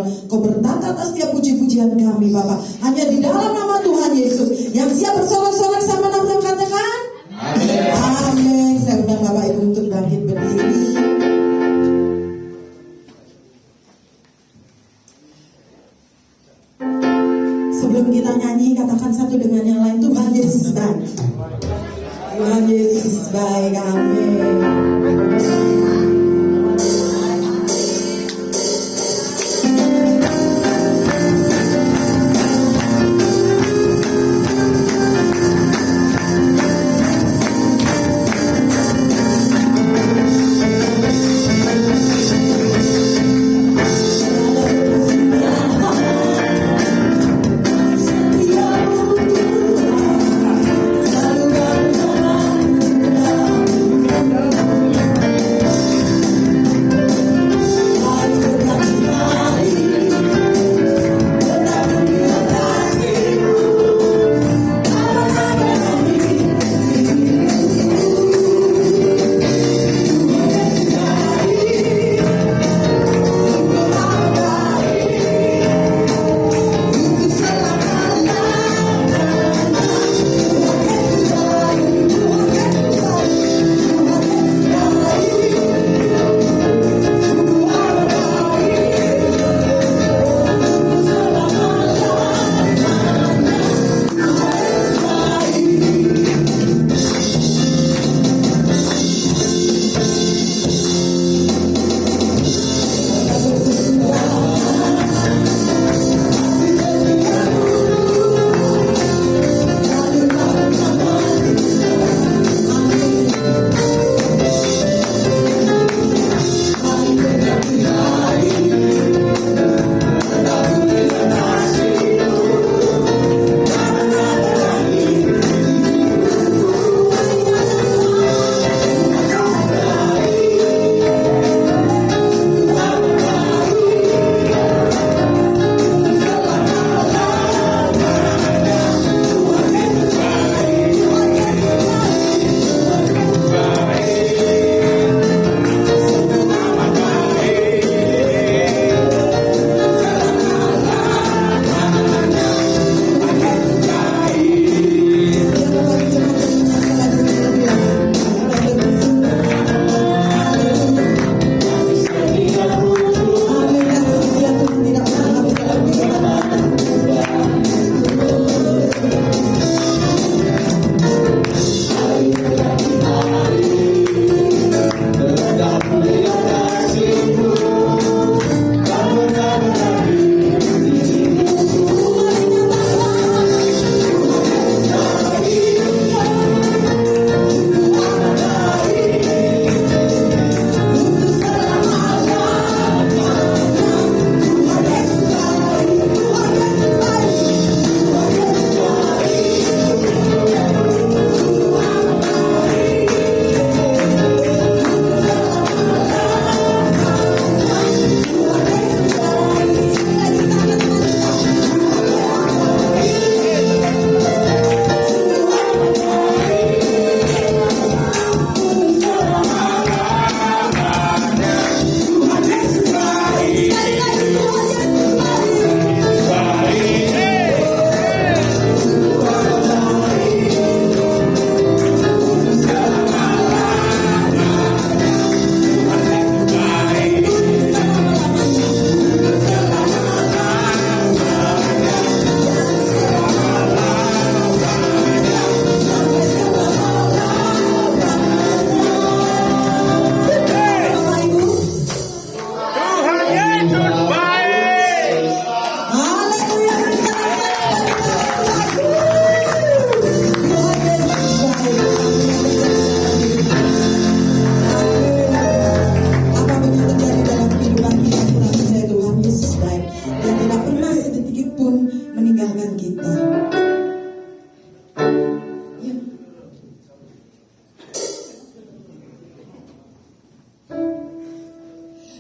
Tuhan. Kau bertata atas setiap puji-pujian kami Bapak. Hanya di dalam nama Tuhan Yesus. Yang siap bersorak-sorak sama nama katakan amin. Amin. Saya undang Bapak Ibu untuk bangkit berdiri. Sebelum kita nyanyi, katakan satu dengan yang lain, Tuhan Yesus baik. Tuhan Yesus baik, amin.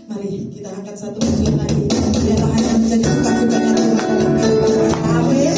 Mari kita angkat satu pujian lagi. Biarlah hanya menjadi sukacitanya Tuhan dalam kehidupan kita. Amin.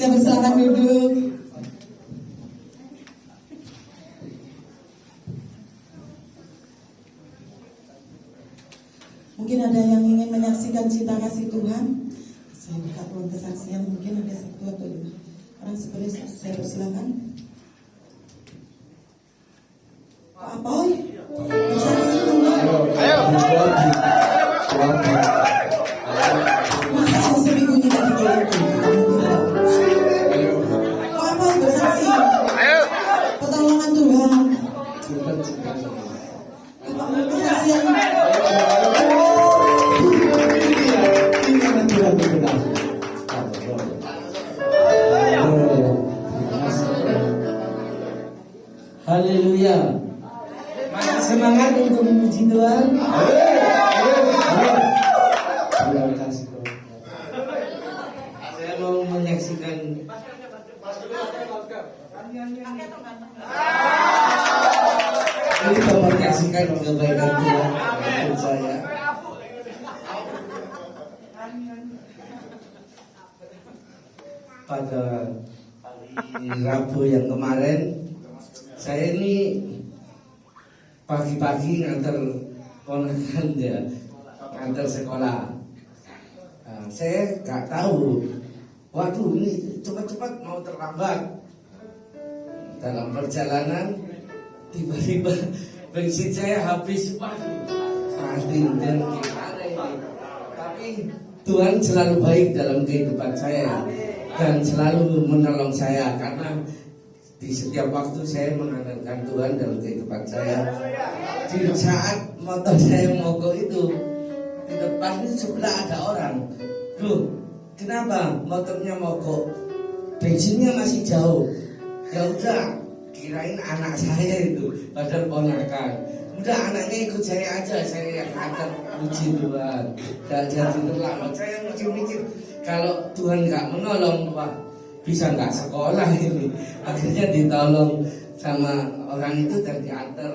Saya persilakan duduk. Mungkin ada yang ingin menyaksikan cita kasih Tuhan. Saya buka ruang kesaksian, mungkin ada satu atau dua orang seperti saya persilakan. Pak Apoy, bersaksi dulu. Ayo. Masa seminggu ini tadi kayak itu? Pak Apoy bersaksi. Pertolongan Tuhan. Kesaksian. Haleluya. Masih semangat untuk memuji Tuhan. Terima kasih. Saya mau menyaksikan ini menyaksikan kebaikan Tuhan untuk saya. Pada hari Rabu yang kemarin, saya ini pagi-pagi ngantar ponakan dia, ngantar sekolah. Nah, saya nggak tahu, waduh ini cepat-cepat mau terlambat. Dalam perjalanan tiba-tiba bensin saya habis, waduh mati dan gimana ini. Tapi Tuhan selalu baik dalam kehidupan saya dan selalu menolong saya, karena di setiap waktu saya mengandalkan Tuhan dalam kehidupan saya. Di saat motor saya mogok itu, di depan itu sebelah ada orang. Loh, kenapa motornya mogok? Bensinnya masih jauh. Ya udah, kirain anak saya itu, padahal ponakan. Udah anaknya ikut saya aja, saya yang antar, puji Tuhan. Dan jadi terlambat. Saya mikir, kalau Tuhan nggak menolong, wah bisa nggak sekolah ini. Akhirnya ditolong sama orang itu dan diantar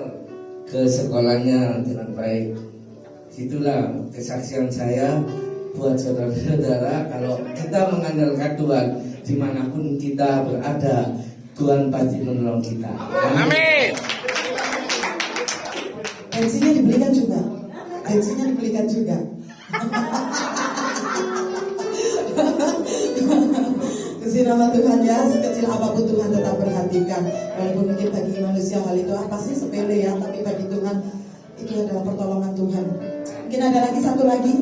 ke sekolahnya dengan baik. Itulah kesaksian saya buat saudara-saudara, kalau kita mengandalkan Tuhan dimanapun kita berada, Tuhan pasti menolong kita. Amin. Bensinnya dibelikan juga. Bensinnya dibelikan juga. Kasih nama Tuhan ya, sekecil apapun Tuhan tetap perhatikan. Walaupun mungkin bagi manusia hal itu apa sih sepele ya, tapi bagi Tuhan itu adalah pertolongan Tuhan. Mungkin ada lagi satu lagi.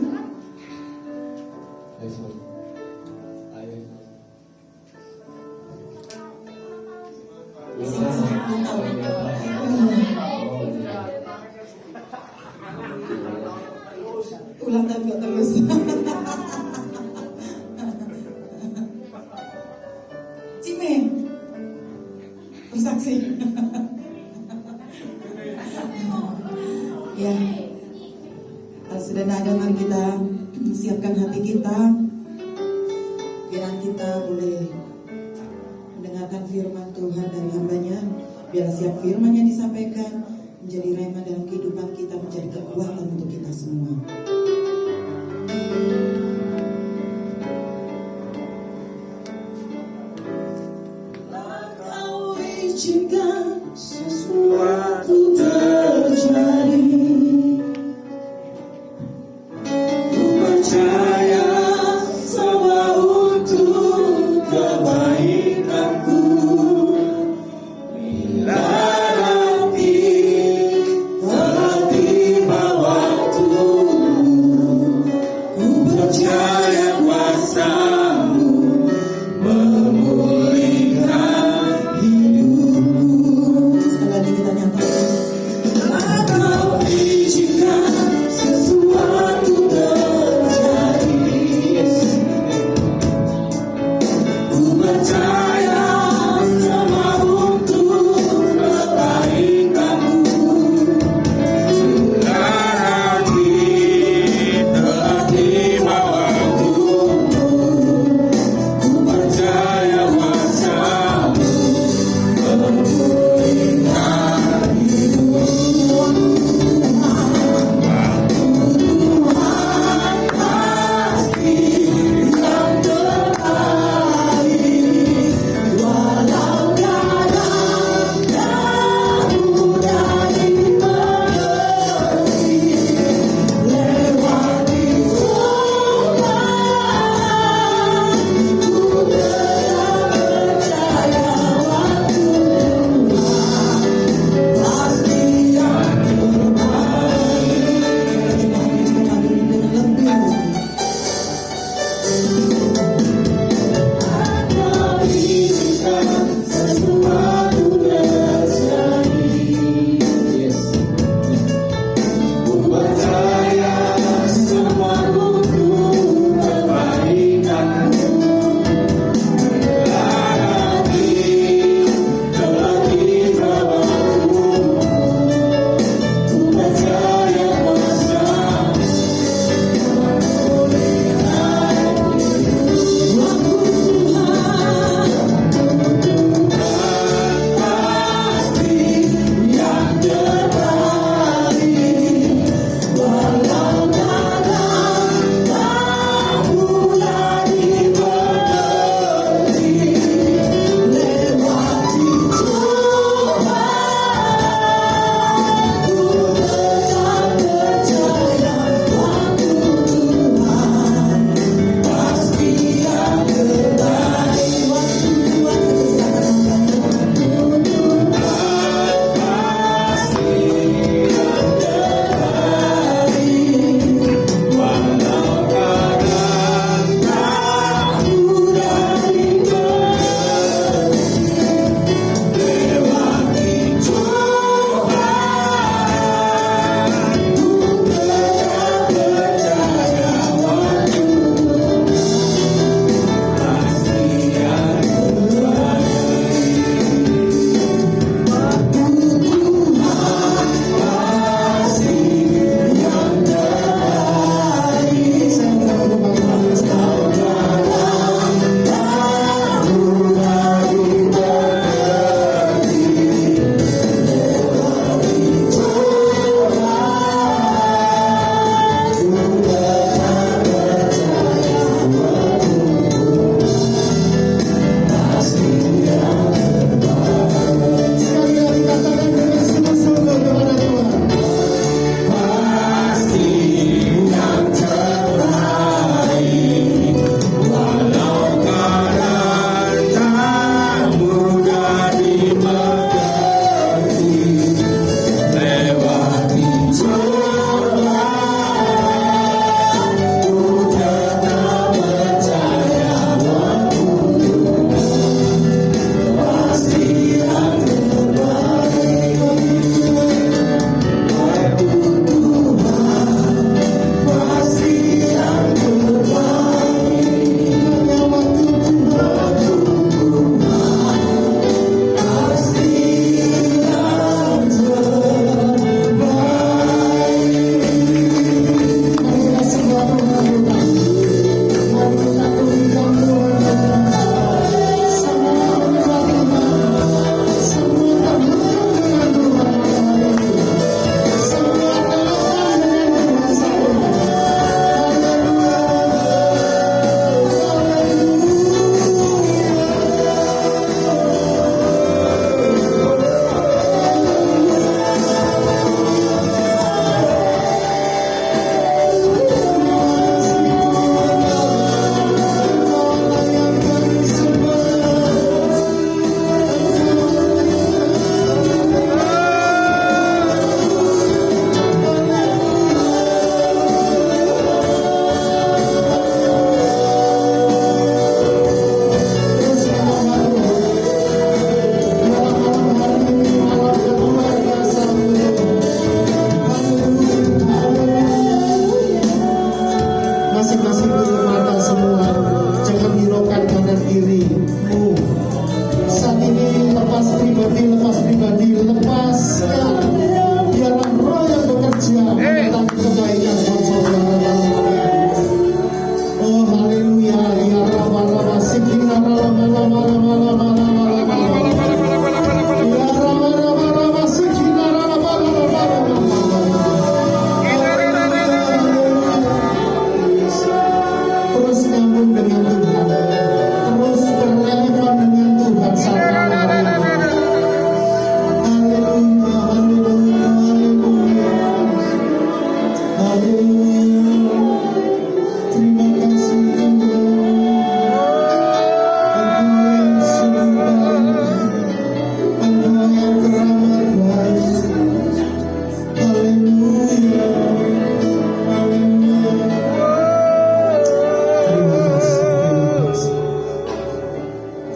Ulang tahun terus. Cime bersaksi. Ya, sudah ada, mari kita siapkan hati kita, biar kita boleh mendengarkan firman Tuhan dari hambanya. Biar siap firman yang disampaikan menjadi rema dalam kehidupan kita, menjadi kekuatan untuk kita semua. Kau izinkan sesuatu terjadi, ku percaya semua untuk kebaikanku. Bila nanti telah tiba waktu, ku percaya kuasa-Mu memulihkan hidupku.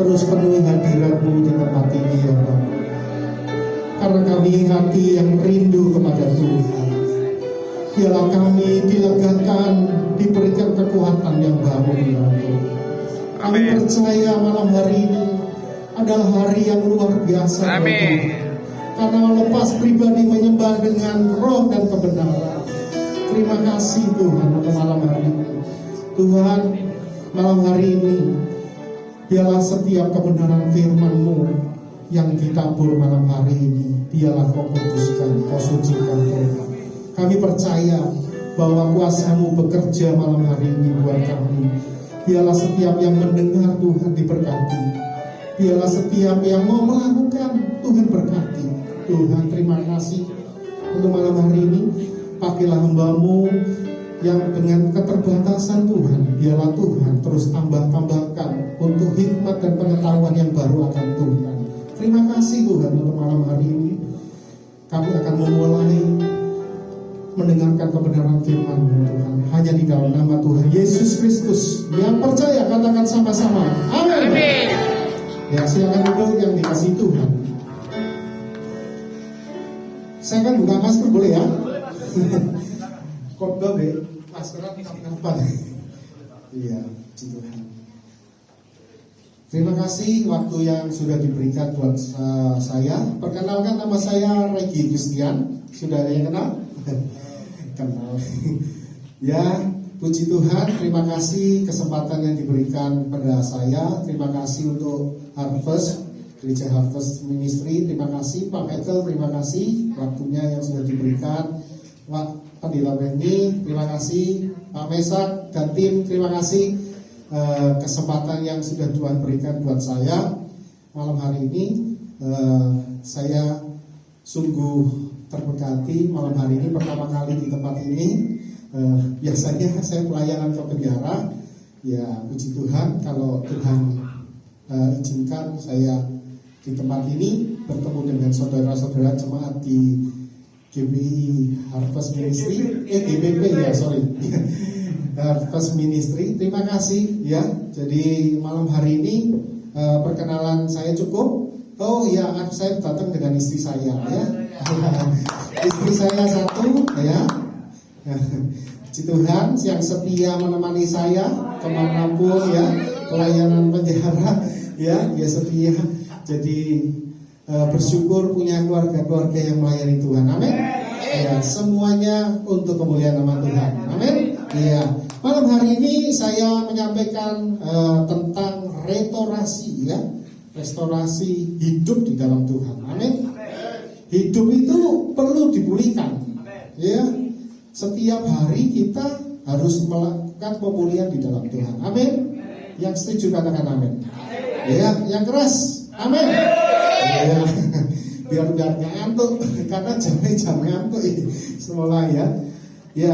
terus penuhi hadirat-Mu di tempat ini ya Bapa. Karena kami hati yang rindu kepada Tuhan. Biarlah kami dilegakan, diberikan kekuatan yang baru ya Tuhan. Kami percaya malam hari ini adalah hari yang luar biasa. Amin. Karena lepas pribadi menyembah dengan roh dan kebenaran. Terima kasih Tuhan untuk malam hari ini. Tuhan, malam hari ini biarlah setiap kebenaran firman-Mu yang ditabur malam hari ini, biarlah Kau kuduskan, Kau sucikan Tuhan. Kami percaya bahwa kuasa-Mu bekerja malam hari ini buat kami. Biarlah setiap yang mendengar Tuhan diberkati. Biarlah setiap yang mau melakukan Tuhan berkati. Tuhan, terima kasih untuk malam hari ini. Pakailah hamba-Mu yang dengan keterbatasan Tuhan, biarlah Tuhan terus tambahkan untuk hikmat dan pengetahuan yang baru akan Tuhan. Terima kasih Tuhan untuk malam hari ini. Kami akan memulai mendengarkan kebenaran firman-Mu Tuhan, hanya di dalam nama Tuhan Yesus Kristus. Yang percaya katakan sama-sama amin. Ya, silakan duduk yang dikasihi Tuhan. Saya kan buka masker boleh ya? Khotbah be, maskeran apa? Iya, Tuhan. Terima kasih waktu yang sudah diberikan buat saya. Perkenalkan, nama saya Regi Christian. Sudah ada yang kenal? Kenal. Ya, puji Tuhan. Terima kasih kesempatan yang diberikan pada saya. Terima kasih untuk Harvest, Gereja Harvest Ministry. Terima kasih Pak Michael. Terima kasih waktunya yang sudah diberikan. Pak Pendeta Benny, terima kasih Pak Mesak dan tim. Terima kasih kesempatan yang sudah Tuhan berikan buat saya malam hari ini. Saya sungguh terberkati malam hari ini, pertama kali di tempat ini. Biasanya saya pelayanan ke penjara. Ya, puji Tuhan kalau Tuhan izinkan saya di tempat ini bertemu dengan saudara-saudara jemaat di GBI Harvest Ministry, GBP ya, sorry. Harvest Ministry. Terima kasih ya. Jadi malam hari ini perkenalan saya cukup. Oh ya, saya datang dengan istri saya ya. Istri saya satu ya. Puji Tuhan yang setia menemani saya kemanapun ya, pelayanan penjara ya, dia setia. Jadi bersyukur punya keluarga-keluarga yang melayani Tuhan. Amin. Ya, semuanya untuk kemuliaan nama Tuhan. Amin. Ya, malam hari ini saya menyampaikan tentang restorasi ya, restorasi hidup di dalam Tuhan. Amin. Hidup itu perlu dipulihkan. Ya, setiap hari kita harus melakukan pemulihan di dalam Tuhan. Amin. Yang setuju katakan amin. Ya, yang keras. Amin. Ya, biar nggak ngantuk karena jam ngantuk ini semula ya. Ya,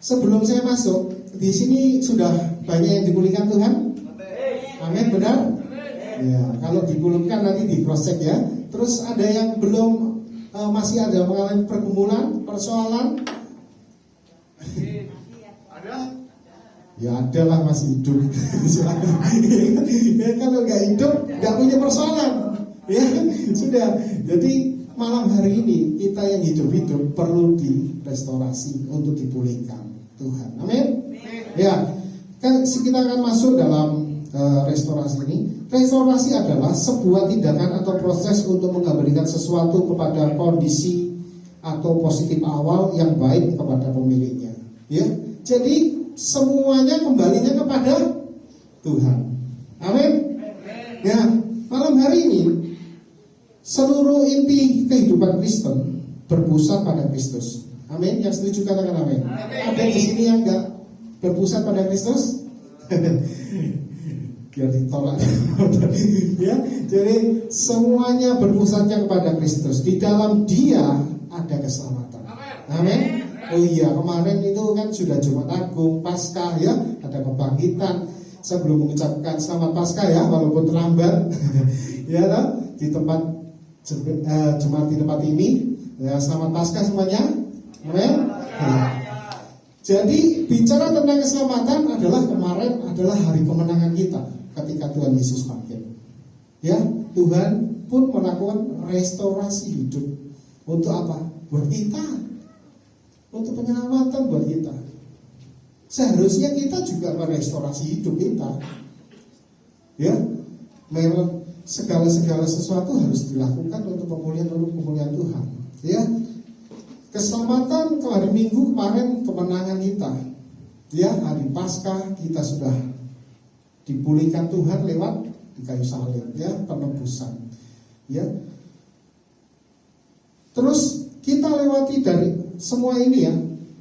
sebelum saya masuk di sini sudah banyak yang dipulihkan Tuhan. Amin, benar? Ya, kalau dipulihkan nanti di cross check ya. Terus ada yang belum masih ada mengalami pergumulan, persoalan. Ada? Ya ada lah, masih hidup. Ya, kalau nggak hidup nggak punya persoalan. Ya sudah. Jadi malam hari ini kita yang hidup perlu direstorasi untuk dipulihkan Tuhan. Amin. Ya, kan kita akan masuk dalam restorasi ini. Restorasi adalah sebuah tindakan atau proses untuk mengembalikan sesuatu kepada kondisi atau positif awal yang baik kepada pemiliknya. Ya, jadi semuanya kembalinya kepada Tuhan. Amin. Ya, malam hari ini seluruh inti kehidupan Kristen berpusat pada Kristus. Amin. Yang setuju katakan amin. Ada di sini yang enggak berpusat pada Kristus? Biar ditolak. Ya, jadi semuanya berpusatnya kepada Kristus. Di dalam Dia ada keselamatan. Amin. Oh iya, kemarin itu kan sudah Jumat Agung, Paskah ya, ada kebangkitan. Saya belum mengucapkan selamat Paskah ya, walaupun terlambat. Ya, di tempat jemaat di tempat ini, ya, selamat Paskah semuanya. Amin. Ya. Jadi bicara tentang keselamatan adalah kemarin adalah hari kemenangan kita ketika Tuhan Yesus bangkit. Ya, Tuhan pun melakukan restorasi hidup. Untuk apa? Buat kita. Untuk penyelamatan buat kita. Seharusnya kita juga merestorasi hidup kita. Ya, memang segala sesuatu harus dilakukan untuk pemulihan Tuhan. Ya, keselamatan ke hari Minggu kemarin kemenangan kita. Ya, hari Paskah kita sudah dipulihkan Tuhan lewat di kayu salib, ya, penebusan. Ya. Terus kita lewati dari semua ini ya,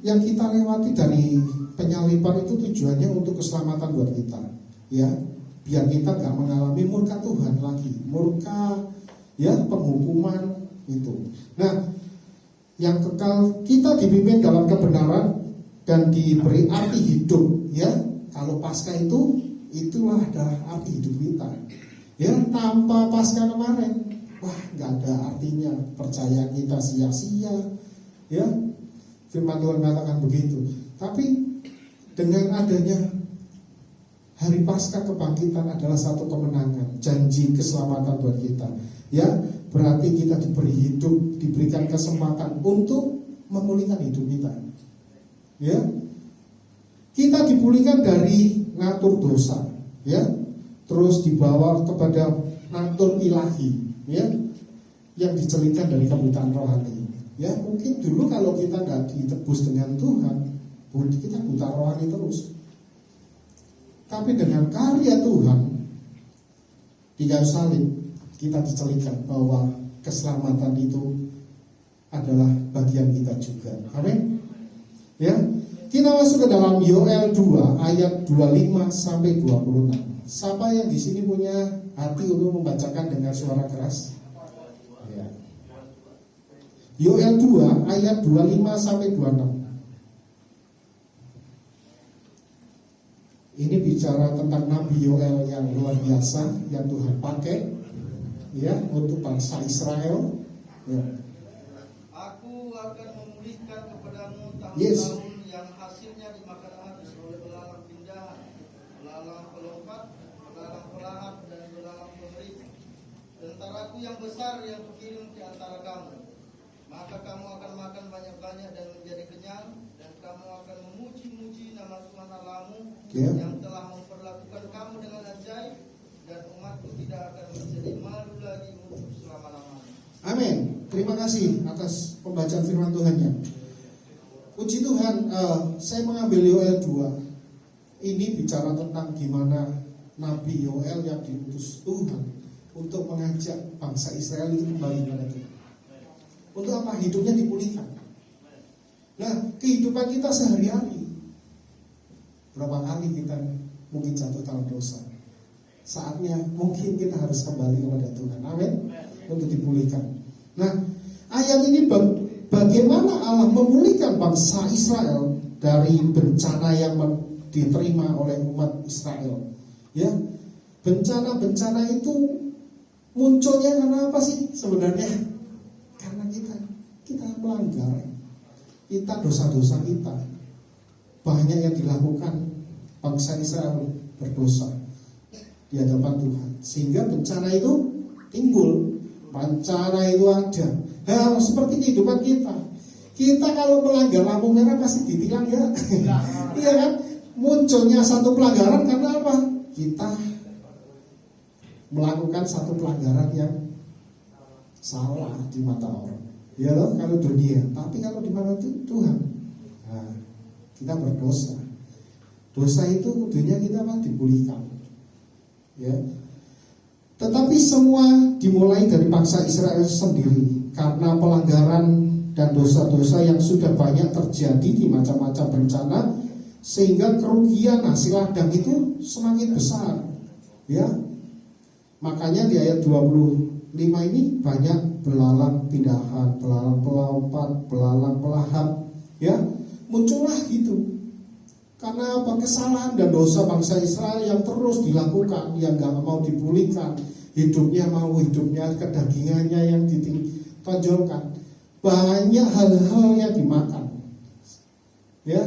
yang kita lewati dari penyaliban itu tujuannya untuk keselamatan buat kita. Ya, biar kita gak mengalami murka Tuhan lagi, murka ya penghukuman itu. Nah, yang kekal kita dipimpin dalam kebenaran dan diberi arti hidup. Ya, kalau Paskah itulah ada arti hidup kita. Ya, tanpa Paskah kemarin, wah, nggak ada artinya, percaya kita sia-sia. Ya, firman Tuhan katakan begitu. Tapi dengan adanya hari Paskah, kebangkitan adalah satu kemenangan, janji keselamatan buat kita. Ya, berarti kita diberi hidup, diberikan kesempatan untuk memulihkan hidup kita. Ya, kita dipulihkan dari natur dosa. Ya, terus dibawa kepada natur ilahi, ya, yang dicelitkan dari kebutaan rohani. Ya, mungkin dulu kalau kita nggak ditebus dengan Tuhan, kita buta rohani terus. Tapi dengan karya Tuhan di kayu salib, kita dicelitkan bahwa keselamatan itu adalah bagian kita juga. Amin. Ya, kita masuk ke dalam Yoel 2 ayat 25 sampai 26. Siapa yang di sini punya hati untuk membacakan dengan suara keras? Ya. Yoel 2 ayat 25 sampai 26. Ini bicara tentang Nabi Yoel yang luar biasa yang Tuhan pakai, ya, untuk bangsa Israel. Ya. Aku akan memulihkan kepadamu Yes. tahun-tahun yang hasilnya dimakan habis oleh belalang pindahan, belalang pelompat, belalang pelahat, dan belalang pengerik. Tentaraku yang besar yang kukirim di antara kamu. Maka kamu akan makan banyak-banyak dan menjadi kenyang, dan kamu akan memuji-muji nama Tuhan Allahmu yang telah memperlakukan kamu dengan ajaib, dan umatku tidak akan menjadi malu lagi untuk selama-lamanya. Amin. Terima kasih atas pembacaan firman Tuhannya. Puji Tuhan, saya mengambil Yoel 2. Ini bicara tentang gimana Nabi Yoel yang diutus Tuhan untuk mengajak bangsa Israel itu kembali kepada Tuhan. Untuk apa? Hidupnya dipulihkan. Nah, kehidupan kita sehari-hari, berapa kali kita mungkin jatuh dalam dosa. Saatnya mungkin kita harus kembali kepada Tuhan. Amin. Untuk dipulihkan. Nah, ayat ini bagaimana Allah memulihkan bangsa Israel dari bencana yang diterima oleh umat Israel. Ya, bencana-bencana itu munculnya karena apa sih sebenarnya? Karena kita melanggar, kita dosa-dosa kita banyak yang dilakukan bangsa Israel berdosa di hadapan Tuhan, sehingga bencana itu timbul, bencana itu ada. Nah, seperti kehidupan kita. Kita kalau melanggar lampu merah pasti ditilang ya. Iya kan? Munculnya satu pelanggaran karena apa? Kita melakukan satu pelanggaran yang salah di mata orang. Ya loh, kalau dunia. Tapi kalau di mana Tuhan, nah, kita berdosa. Dosa itu kudunya kita dipulihkan. Ya. Tetapi semua dimulai dari bangsa Israel sendiri, karena pelanggaran dan dosa-dosa yang sudah banyak terjadi di macam-macam bencana, sehingga kerugian hasil ladang itu semakin besar. Ya, makanya di ayat 25 ini banyak belalang pindahan, belalang pelompat, belalang pelahat. Ya, muncullah gitu. Karena apa? Kesalahan dan dosa bangsa Israel yang terus dilakukan, yang gak mau dipulihkan, hidupnya kedagingannya yang ditonjolkan, banyak hal-hal yang dimakan. Ya,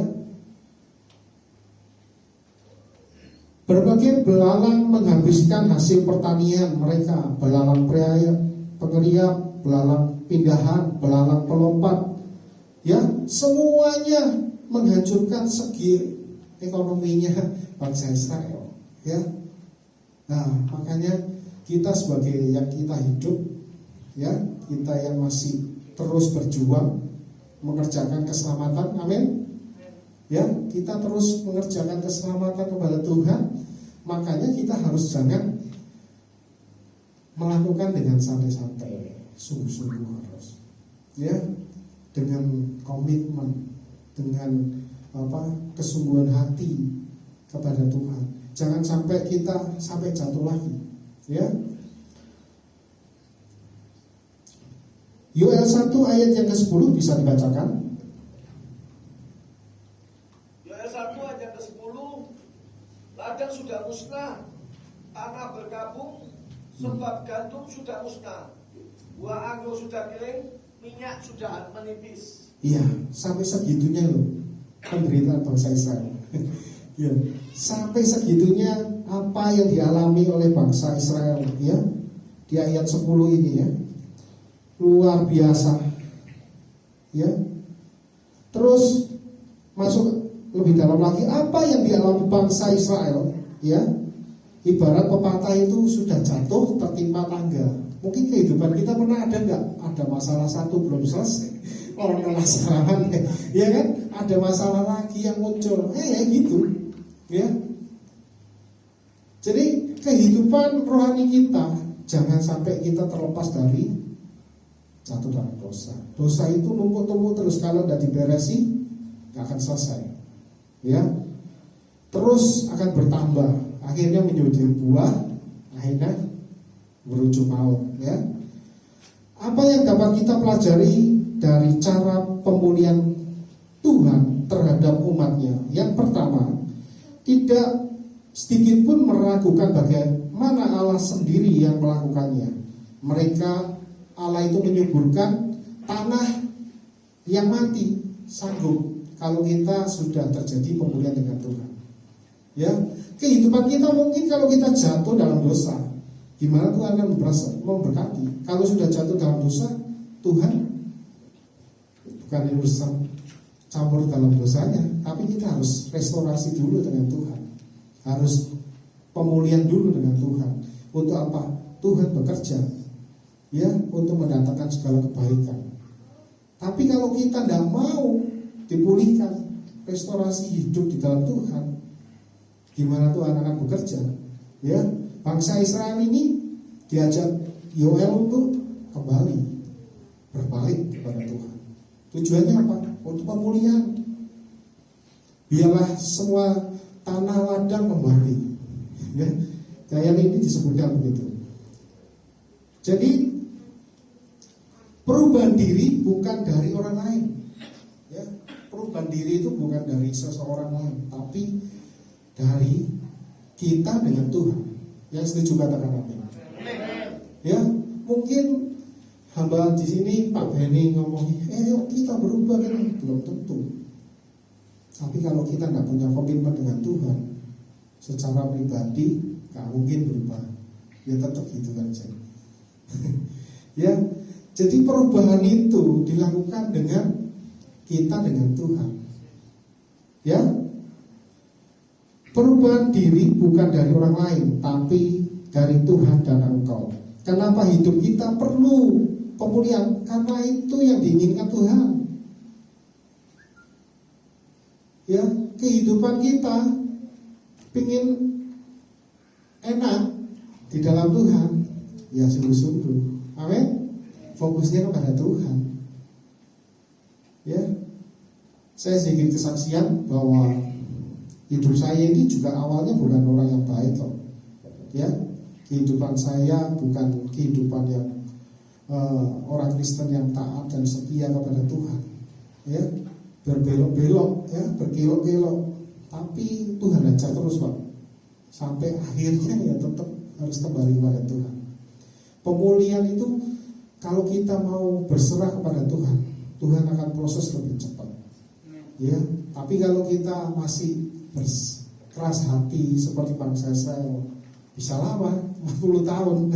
Berbagai belalang menghabiskan hasil pertanian mereka, belalang pengeriap, belalang pindahan, belalang pelompat, ya semuanya menghancurkan segi ekonominya bangsa Israel, ya. Nah, makanya kita sebagai yang kita hidup, ya, kita yang masih terus berjuang mengerjakan keselamatan, amin. Ya, kita terus mengerjakan keselamatan kepada Tuhan. Makanya kita harus jangan melakukan dengan santai-santai, sungguh-sungguh harus, ya, dengan komitmen, dengan kesungguhan hati kepada Tuhan. Jangan sampai kita sampai jatuh lagi, ya. Yoel 1 ayat yang ke-10 bisa dibacakan. Yoel 1 ayat ke-10, ladang sudah musnah, tanah berkabung, sebab gandum sudah musnah, buah anggur sudah kering, minyak sudah menipis. Iya, sampai segitunya loh penderitaan bangsa Israel. Ya, sampai segitunya apa yang dialami oleh bangsa Israel, ya, di ayat 10 ini, ya, luar biasa, ya. Terus masuk lebih dalam lagi, apa yang dialami bangsa Israel, ya, ibarat pepatah itu sudah jatuh tertimpa tangga. Mungkin kehidupan kita pernah ada nggak? Ada masalah satu belum selesai, orang permasalahan, ya kan? Ada masalah lagi yang muncul, gitu, ya. Jadi kehidupan rohani kita jangan sampai kita terlepas dari jatuh dalam dosa. Dosa itu numpuk-numpuk terus, kalau tidak diberesi nggak akan selesai, ya. Terus akan bertambah, akhirnya menyudir buah, akhirnya berujung maut, ya. Apa yang dapat kita pelajari dari cara pemulihan Tuhan terhadap umatnya? Yang pertama, tidak sedikit pun meragukan bagaimana Allah sendiri yang melakukannya. Allah itu menyuburkan tanah yang mati, sanggup kalau kita sudah terjadi pemulihan dengan Tuhan, ya. Kehidupan kita mungkin kalau kita jatuh dalam dosa, gimana Tuhan akan memberkati? Kalau sudah jatuh dalam dosa, Tuhan bukan urusan campur dalam dosanya, tapi kita harus restorasi dulu dengan Tuhan, harus pemulihan dulu dengan Tuhan. Untuk apa? Tuhan bekerja, ya, untuk mendatangkan segala kebaikan. Tapi kalau kita tidak mau dipulihkan, restorasi hidup di dalam Tuhan, gimana Tuhan akan bekerja? Ya, bangsa Israel ini diajak Yoel untuk kembali berbalik kepada Tuhan. Tujuannya apa? Untuk pemulihan. Biarlah semua tanah ladang kembali. Ya, ayat ini disebutkan begitu. Jadi perubahan diri bukan dari orang lain, ya. Perubahan diri itu bukan dari seseorang lain, tapi dari kita dengan Tuhan. Yang setuju katakan amin. Ya, mungkin hamba di sini Pak Beni ngomong, kita berubah kan, belum tentu. Tapi kalau kita nggak punya komitmen dengan Tuhan, secara pribadi nggak mungkin berubah. Ya tetap gitu aja. Ya, jadi perubahan itu dilakukan dengan kita dengan Tuhan. Ya, perubahan diri bukan dari orang lain, tapi dari Tuhan dan engkau. Kenapa hidup kita perlu pemulihan? Karena itu yang diinginkan Tuhan. Ya, kehidupan kita pingin enak di dalam Tuhan, ya sungguh-sungguh, amin. Fokusnya kepada Tuhan. Ya, saya sedikit kesaksian bahwa hidup saya ini juga awalnya bukan orang yang baik kok. Ya, kehidupan saya bukan kehidupan yang orang Kristen yang taat dan setia kepada Tuhan. Ya, berbelok-belok, ya, berkelok-kelok. Tapi Tuhan ajak terus, Pak. Sampai akhirnya ya tetap harus kembali kepada Tuhan. Pemulihan itu kalau kita mau berserah kepada Tuhan, Tuhan akan proses lebih cepat. Ya, tapi kalau kita masih keras hati seperti bangsa Israel. Bisa lama, 40 tahun.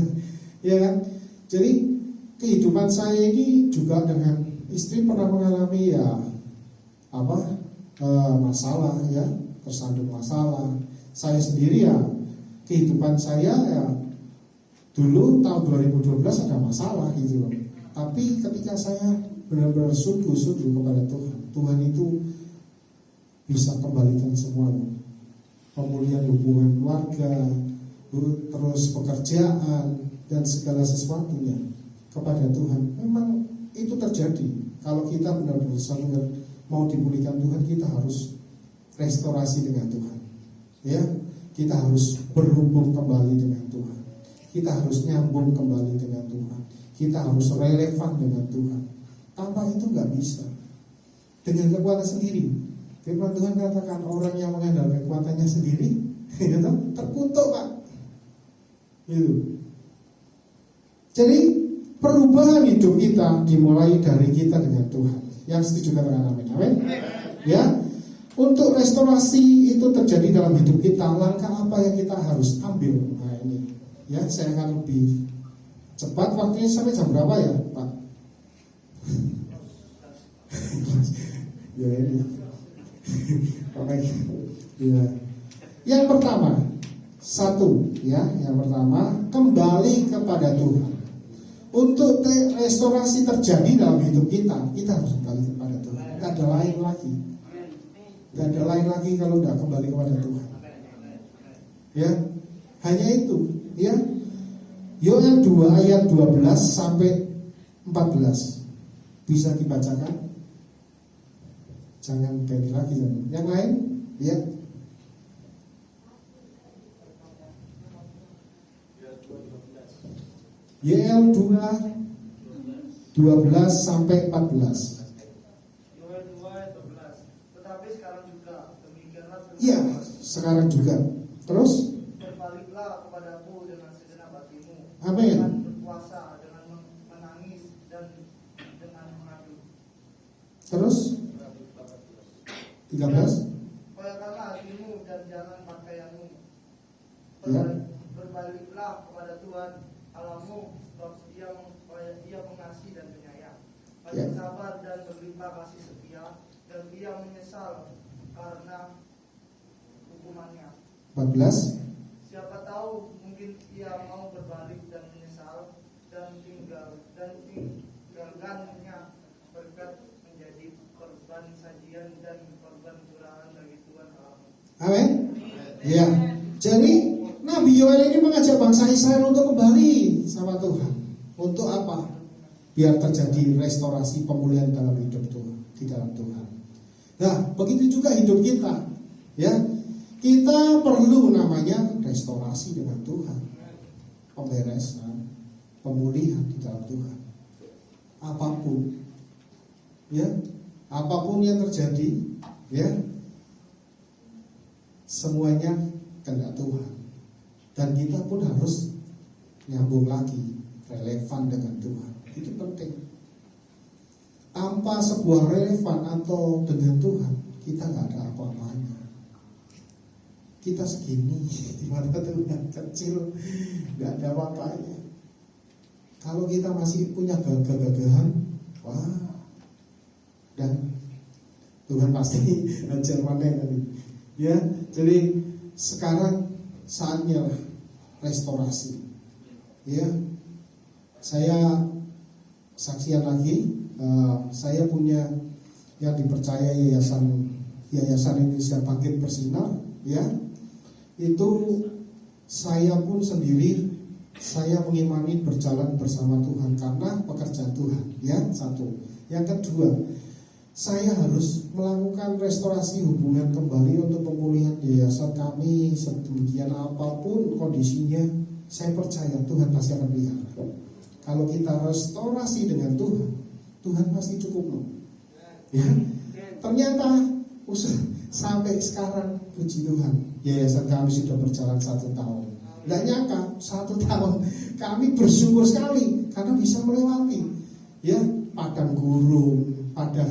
Ya kan? Jadi kehidupan saya ini juga dengan istri pernah mengalami ya masalah ya, tersandung masalah. Saya sendiri ya, kehidupan saya ya dulu tahun 2012 ada masalah gitu loh. Tapi ketika saya benar-benar sungguh-sungguh kepada Tuhan, Tuhan itu bisa kembalikan semua loh. Pemulihan hubungan keluarga, terus pekerjaan dan segala sesuatunya kepada Tuhan. Memang itu terjadi. Kalau kita benar-benar mau dipulihkan Tuhan, kita harus restorasi dengan Tuhan. Ya, kita harus berhubung kembali dengan Tuhan. Kita harus nyambung kembali dengan Tuhan. Kita harus relevan dengan Tuhan. Tanpa itu nggak bisa. Dengan kekuatan sendiri. Firman Tuhan katakan orang yang mengandalkan kekuatannya sendiri, gitu, terkutuk Pak. Gitu. Jadi perubahan hidup kita dimulai dari kita dengan Tuhan. Yang setuju katakan amin. Amin. Ya. Untuk restorasi itu terjadi dalam hidup kita, langkah apa yang kita harus ambil? Nah ini, ya saya akan lebih cepat. Waktunya sampai jam berapa ya, Pak? Ya ini. Oke. Ya. Yang pertama, yang pertama kembali kepada Tuhan. Untuk restorasi terjadi dalam hidup kita harus kembali kepada Tuhan. Tidak ada lain lagi. Gak ada lain lagi kalau tidak kembali kepada Tuhan. Ya, hanya itu. Ya, Yoel 2 ayat 12 sampai 14 bisa dibacakan. Jangan ganti lagi. Yang lain, ya. Yoel 2 12 sampai 14. Iya, sekarang juga. Terus Berbaliklah kepadaku dengan segenap hatimu. Amin. Dengan berpuasa, dengan menangis dan dengan mengadu. Terus 13. Koyakkanlah hatimu dan jangan pakaianmu. Ya. Berbaliklah kepada Tuhan Allahmu, sebab Dia mengasihi dan penyayang, Ya. sabar dan berlimpah kasih setia, dan Dia menyesal karena hukumannya. 14. Siapa tahu mungkin ia mau berbalik dan menyesal dan tinggalkannya berkat menjadi korban sajian dan korban curahan bagi Tuhan Allahmu. Amin. Ya. Jadi Nabi Yoel ini mengajak bangsa Israel untuk kembali sama Tuhan. Untuk apa? Biar terjadi restorasi pemulihan dalam hidup Tuhan, di dalam Tuhan. Nah, begitu juga hidup kita. Ya. Kita perlu namanya restorasi dengan Tuhan. Pemberesan, pemulihan di dalam Tuhan. Apapun. Ya. Apapun yang terjadi, ya. Semuanya kehendak Tuhan. Dan kita pun harus nyambung lagi, relevan dengan Tuhan. Itu penting. Tanpa sebuah relevan atau dengan Tuhan, kita nggak ada apa-apanya. Kita segini di mata Tuhan, kecil, nggak ada apa-apanya. Kalau kita masih punya gagah-gagahan, wah, dan Tuhan pasti ajar mana tadi. Ya, jadi sekarang saatnya restorasi. Ya, saya saksian lagi. Saya punya yang dipercaya yayasan Indonesia Bangkit Bersinar. Ya, itu saya pun sendiri saya mengimani berjalan bersama Tuhan karena pekerjaan Tuhan. Ya, satu. Yang kedua, saya harus melakukan restorasi hubungan kembali untuk pemulihan yayasan kami. Sedemikian apapun kondisinya, saya percaya Tuhan pasti akan pelihara. Kalau kita restorasi dengan Tuhan, Tuhan pasti cukup loh. Ya, ternyata sampai sekarang puji Tuhan, yayasan kami sudah berjalan 1 tahun. Nggak nyangka 1 tahun kami bersyukur sekali karena bisa melewati ya padang gurun, padang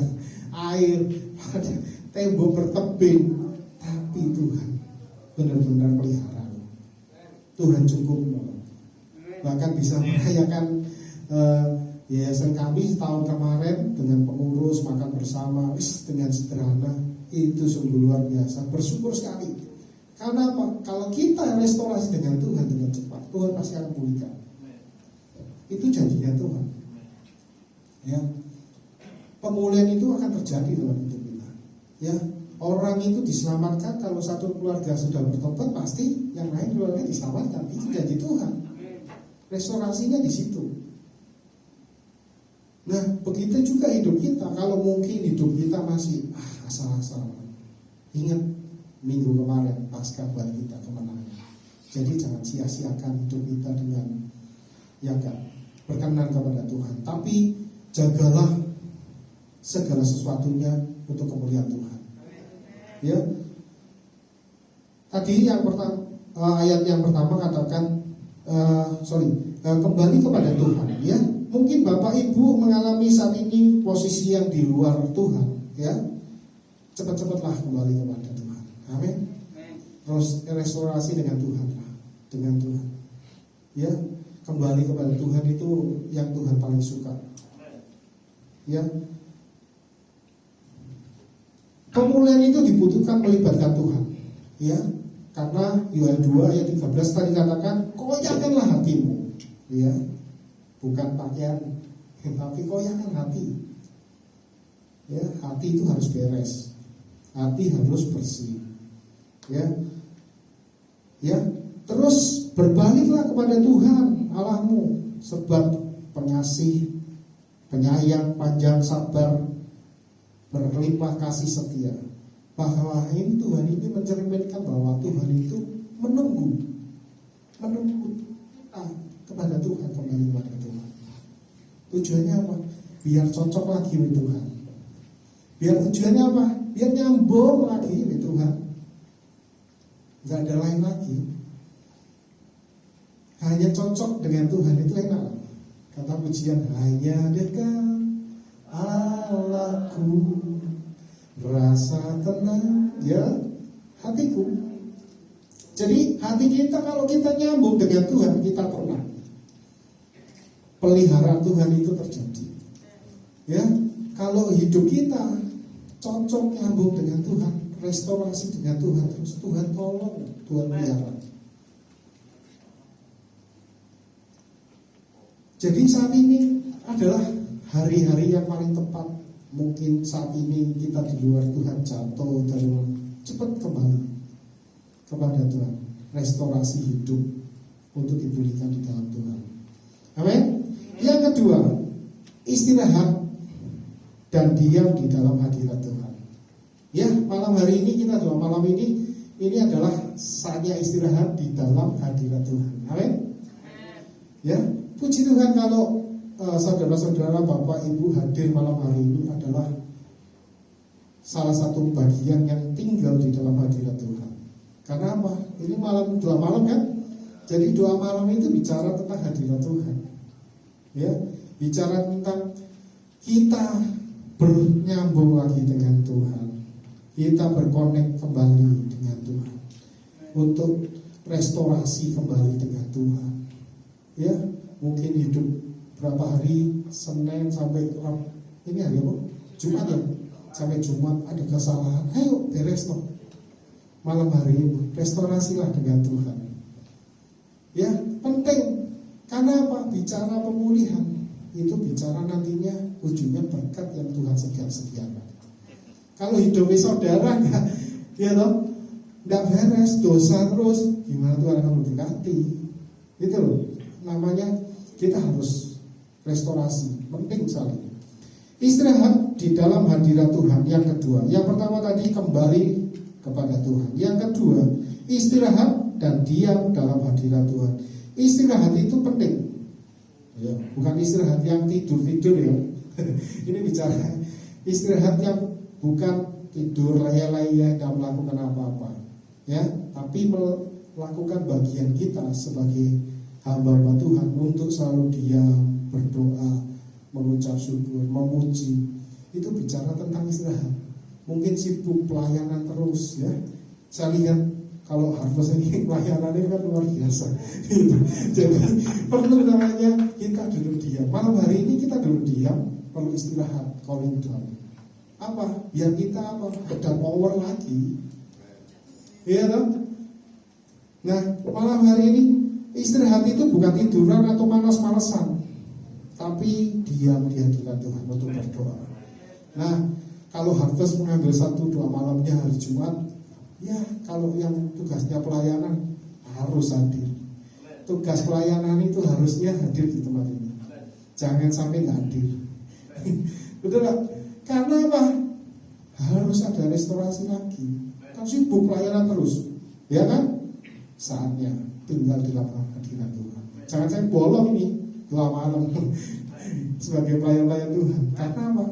air, pada tembok bertebing, tapi Tuhan benar-benar pelihara. Tuhan cukup. Bahkan bisa merayakan yayasan kami tahun kemarin dengan pengurus makan bersama dengan sederhana. Itu sungguh luar biasa. Bersyukur sekali. Karena apa? Kalau kita restorasi dengan Tuhan dengan cepat, Tuhan pasti akan pulihkan. Itu janjinya Tuhan. Ya, pemulihan itu akan terjadi dalam hidup kita. Ya, orang itu diselamatkan kalau satu keluarga sudah bertobat, pasti yang lain keluarga diselamatkan. Itu janji Tuhan. Restorasinya di situ. Nah, begitu juga hidup kita. Kalau mungkin hidup kita masih asal-asalan. Ingat minggu kemarin pasca buat kita kemenangan. Jadi jangan sia-siakan hidup kita dengan berkenan kepada Tuhan. Tapi jagalah segala sesuatunya untuk kemuliaan Tuhan. Ya. Tadi yang pertama ayat yang pertama katakan kembali kepada Tuhan. Ya. Mungkin Bapak Ibu mengalami saat ini posisi yang di luar Tuhan. Ya. Cepat-cepatlah kembali kepada Tuhan. Amin. Terus restorasi dengan Tuhan lah, dengan Tuhan. Ya, kembali kepada Tuhan itu yang Tuhan paling suka. Ya. Pemulihan itu dibutuhkan melibatkan Tuhan. Ya, karena Yoel 2 ayat 13 tadi katakan, koyakkanlah hatimu. Ya. Bukan pakaian, tapi koyakkan hati. Ya, hati itu harus beres. Hati harus bersih. Ya. Ya, terus berbaliklah kepada Tuhan Allahmu, sebab pengasih, penyayang, panjang sabar, berlimpah kasih setia. Bahwa ini Tuhan ini mencerminkan bahwa Tuhan itu menunggu kita kepada Tuhan, kembali kepada Tuhan. Tujuannya apa? Biar cocok lagi dengan Tuhan. Biar tujuannya apa? Biar nyambung lagi dengan Tuhan. Gak ada lain lagi. Hanya cocok dengan Tuhan itu enak. Kata pujian, hanya dekat Allahku, rasa tenang ya hatiku. Jadi hati kita kalau kita nyambung dengan Tuhan, kita tenang. Peliharaan Tuhan itu terjadi. Ya, kalau hidup kita cocok nyambung dengan Tuhan, restorasi dengan Tuhan, terus Tuhan tolong, Tuhan pelihara. Jadi saat ini adalah hari-hari yang paling tepat. Mungkin saat ini kita di luar Tuhan jatuh dalam cepat kembali kepada Tuhan. Restorasi hidup untuk dipulihkan di dalam Tuhan. Amin. Yang kedua, istirahat dan diam di dalam hadirat Tuhan. Ya, malam hari ini kita doa malam ini adalah saatnya istirahat di dalam hadirat Tuhan. Amin. Ya, puji Tuhan kalau saudara-saudara, Bapak, Ibu hadir malam hari ini adalah salah satu bagian yang tinggal di dalam hadirat Tuhan. Karena apa? Ini doa malam kan? Jadi doa malam itu bicara tentang hadirat Tuhan. Ya, bicara tentang kita bernyambung lagi dengan Tuhan. Kita berkonek kembali dengan Tuhan. Untuk restorasi kembali dengan Tuhan. Ya, mungkin hidup berapa hari, Senin sampai ini hari apa? Jumat ya, sampai Jumat ada kesalahan, ayo beres toh. Malam hari ini restorasilah dengan Tuhan. Ya, penting. Karena apa? Bicara pemulihan itu bicara nantinya ujungnya berkat yang Tuhan sediakan. Kalau hidupnya saudara nggak beres, dosa terus, gimana Tuhan akan memberkati? Itu loh, namanya kita harus restorasi, penting sekali. Istirahat di dalam hadirat Tuhan. Yang kedua, yang pertama tadi kembali kepada Tuhan. Yang kedua, istirahat dan diam dalam hadirat Tuhan. Istirahat itu penting. Ya, bukan istirahat yang tidur-tidur ya. Ini bicara istirahat yang bukan tidur laya-laya tidak melakukan apa-apa. Ya, tapi melakukan bagian kita sebagai hamba Tuhan untuk selalu diam, berdoa, mengucap syukur, memuji. Itu bicara tentang istirahat. Mungkin sibuk pelayanan terus ya. Saya lihat kalau harvest ini pelayanannya kan luar biasa. Jadi perlu namanya kita duduk diam. Malam hari ini kita duduk diam, perlu istirahat, calling down. Apa? Biar kita apa? Ada power lagi. Iya toh? Nah, malam hari ini istirahat itu bukan tiduran atau malas-malasan, tapi diam di hadirat Tuhan untuk berdoa. Nah, kalau harvest mengambil satu doa malamnya hari Jumat, ya kalau yang tugasnya pelayanan harus hadir. Tugas pelayanan itu harusnya hadir di tempat ini. Jangan sampai nggak hadir. Betul nggak? Karena apa? Harus ada restorasi lagi. Kan sibuk pelayanan terus, ya kan? Saatnya tinggal di lapangan hadirat Tuhan. Jangan saya bolong ini doa malam sebagai pelayan-pelayan Tuhan. Karena apa?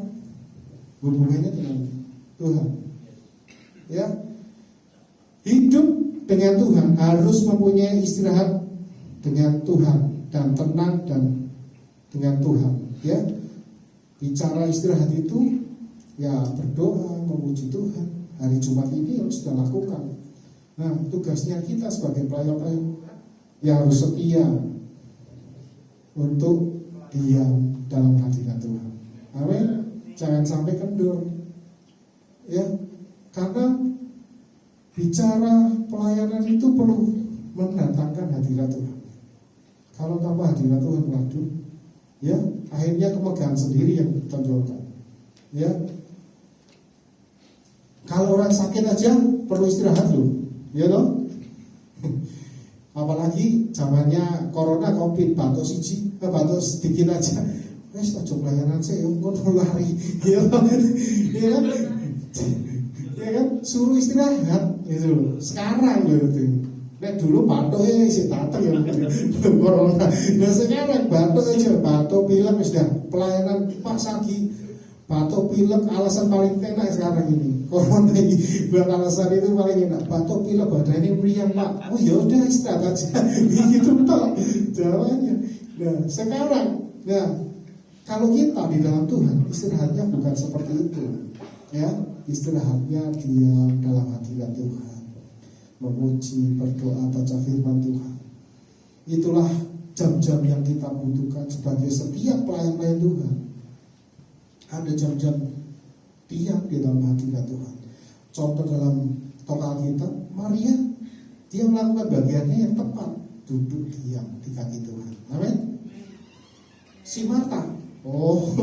Hubungannya dengan Tuhan. Ya, hidup dengan Tuhan harus mempunyai istirahat dengan Tuhan dan tenang dan dengan Tuhan. Ya, bicara istirahat itu ya berdoa, memuji Tuhan. Hari Jumat ini harus kita lakukan. Nah, tugasnya kita sebagai pelayan-pelayan ya harus setia untuk diam dalam hadirat Tuhan. Amin. Jangan sampai kendor. Ya, karena bicara pelayanan itu perlu mendatangkan hadirat Tuhan. Kalau tanpa hadirat Tuhan, waduh, ya akhirnya kemegahan sendiri yang ditonjolkan. Ya, kalau orang sakit aja perlu istirahat loh, ya loh. Apalagi zamannya corona covid, batuk siji, batuk sedikit aja, wes aja pelayanan saya, ngono lari, ya kan, ya kan, suruh istirahat, gitu loh. Sekarang loh itu. Nek dulu batuk ya isi datang ya belum corona. Nah sekarang batuk aja, batuk pilek sudah pelayanan Pak Sagi. Batuk pilek alasan paling enak sekarang ini. Corona ini buat alasan itu paling enak. Batuk pilek badannya meriang Pak. Oh ya udah istirahat aja. Gitu toh jawabannya. Nah sekarang, nah kalau kita di dalam Tuhan istirahatnya bukan seperti itu. Ya, istirahatnya diam dalam hadirat Tuhan, memuji, berdoa, baca firman Tuhan. Itulah jam-jam yang kita butuhkan sebagai setiap pelayan-pelayan Tuhan. Ada jam-jam diam di dalam hadirat Tuhan. Contoh dalam total kita, Maria, dia melakukan bagiannya yang tepat, duduk diam di kaki Tuhan. Amin. Si Marta, oh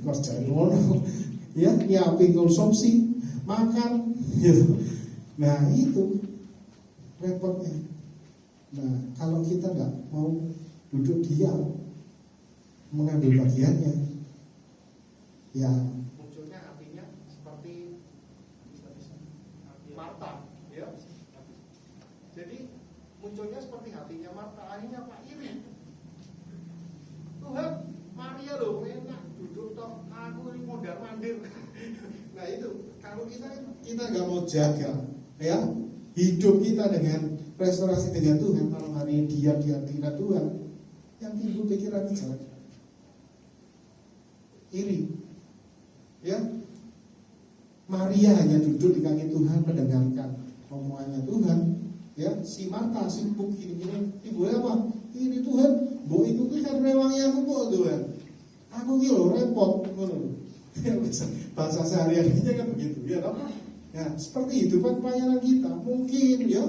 kerjain ngono, ya nyiapin konsumsi, makan, gitu. Nah itu repotnya. Nah kalau kita nggak mau duduk diam mengambil bagiannya, ya munculnya artinya seperti Marta, ya. Jadi munculnya seperti hatinya Marta, akhirnya Pak iri. Tuhan, Maria loh enak duduk toh, aku ini mondar mandir. Nah itu kalau kita nggak mau jaga, ya hidup kita dengan restorasi dengan Tuhan, malam hari diam di hadirat Tuhan, yang timbul pikiran jelek, iri. Ya, Maria hanya duduk di kaki Tuhan mendengarkan omongannya Tuhan. Ya, si Marta sibuk gini-gini, ibu apa? Ini Tuhan, bu itu kan rewangi aku kok Tuhan. Aku kilo repot, ngono. Bahasa sehari-harinya kan begitu, ya toh? Ya, seperti itu kan pelayanan kita. Mungkin ya,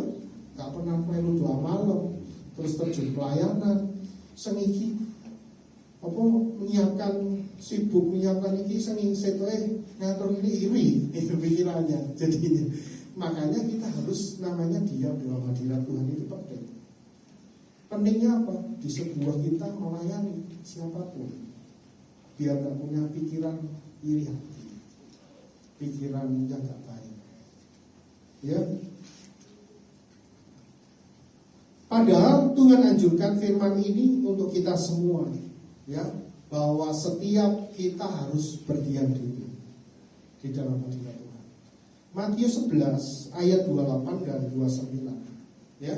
nggak pernah melu doa malam, terus terjun pelayanan, seniki, apa menyiapkan sibuk menyiapkan ini seni setoe ngatur ini iri itu pikirannya. Jadi makanya kita harus namanya diam dalam hadirat Tuhan itu penting. Pentingnya apa? Di sebuah kita melayani siapapun, biar gak punya pikiran iri hati, pikiran yang gak baik. Ya. Padahal Tuhan anjurkan firman ini untuk kita semua, ya, bahwa setiap kita harus berdiam diri di dalam hadirat Tuhan. Matius 11 ayat 28 dan 29. Ya.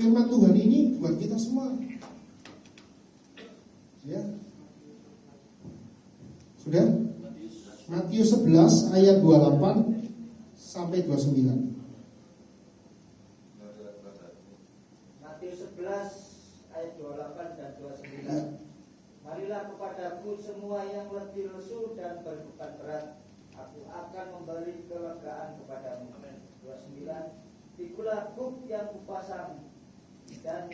Firman Tuhan ini buat kita semua. Ya. Sudah? Matius 11 ayat 28 sampai 29. Matius 11 ayat 28 dan 29. Marilah kepadaku semua yang letih lesu dan berbeban berat, aku akan memberi kelegaan kepadamu. 29. Pikulah buk yang kupasang dan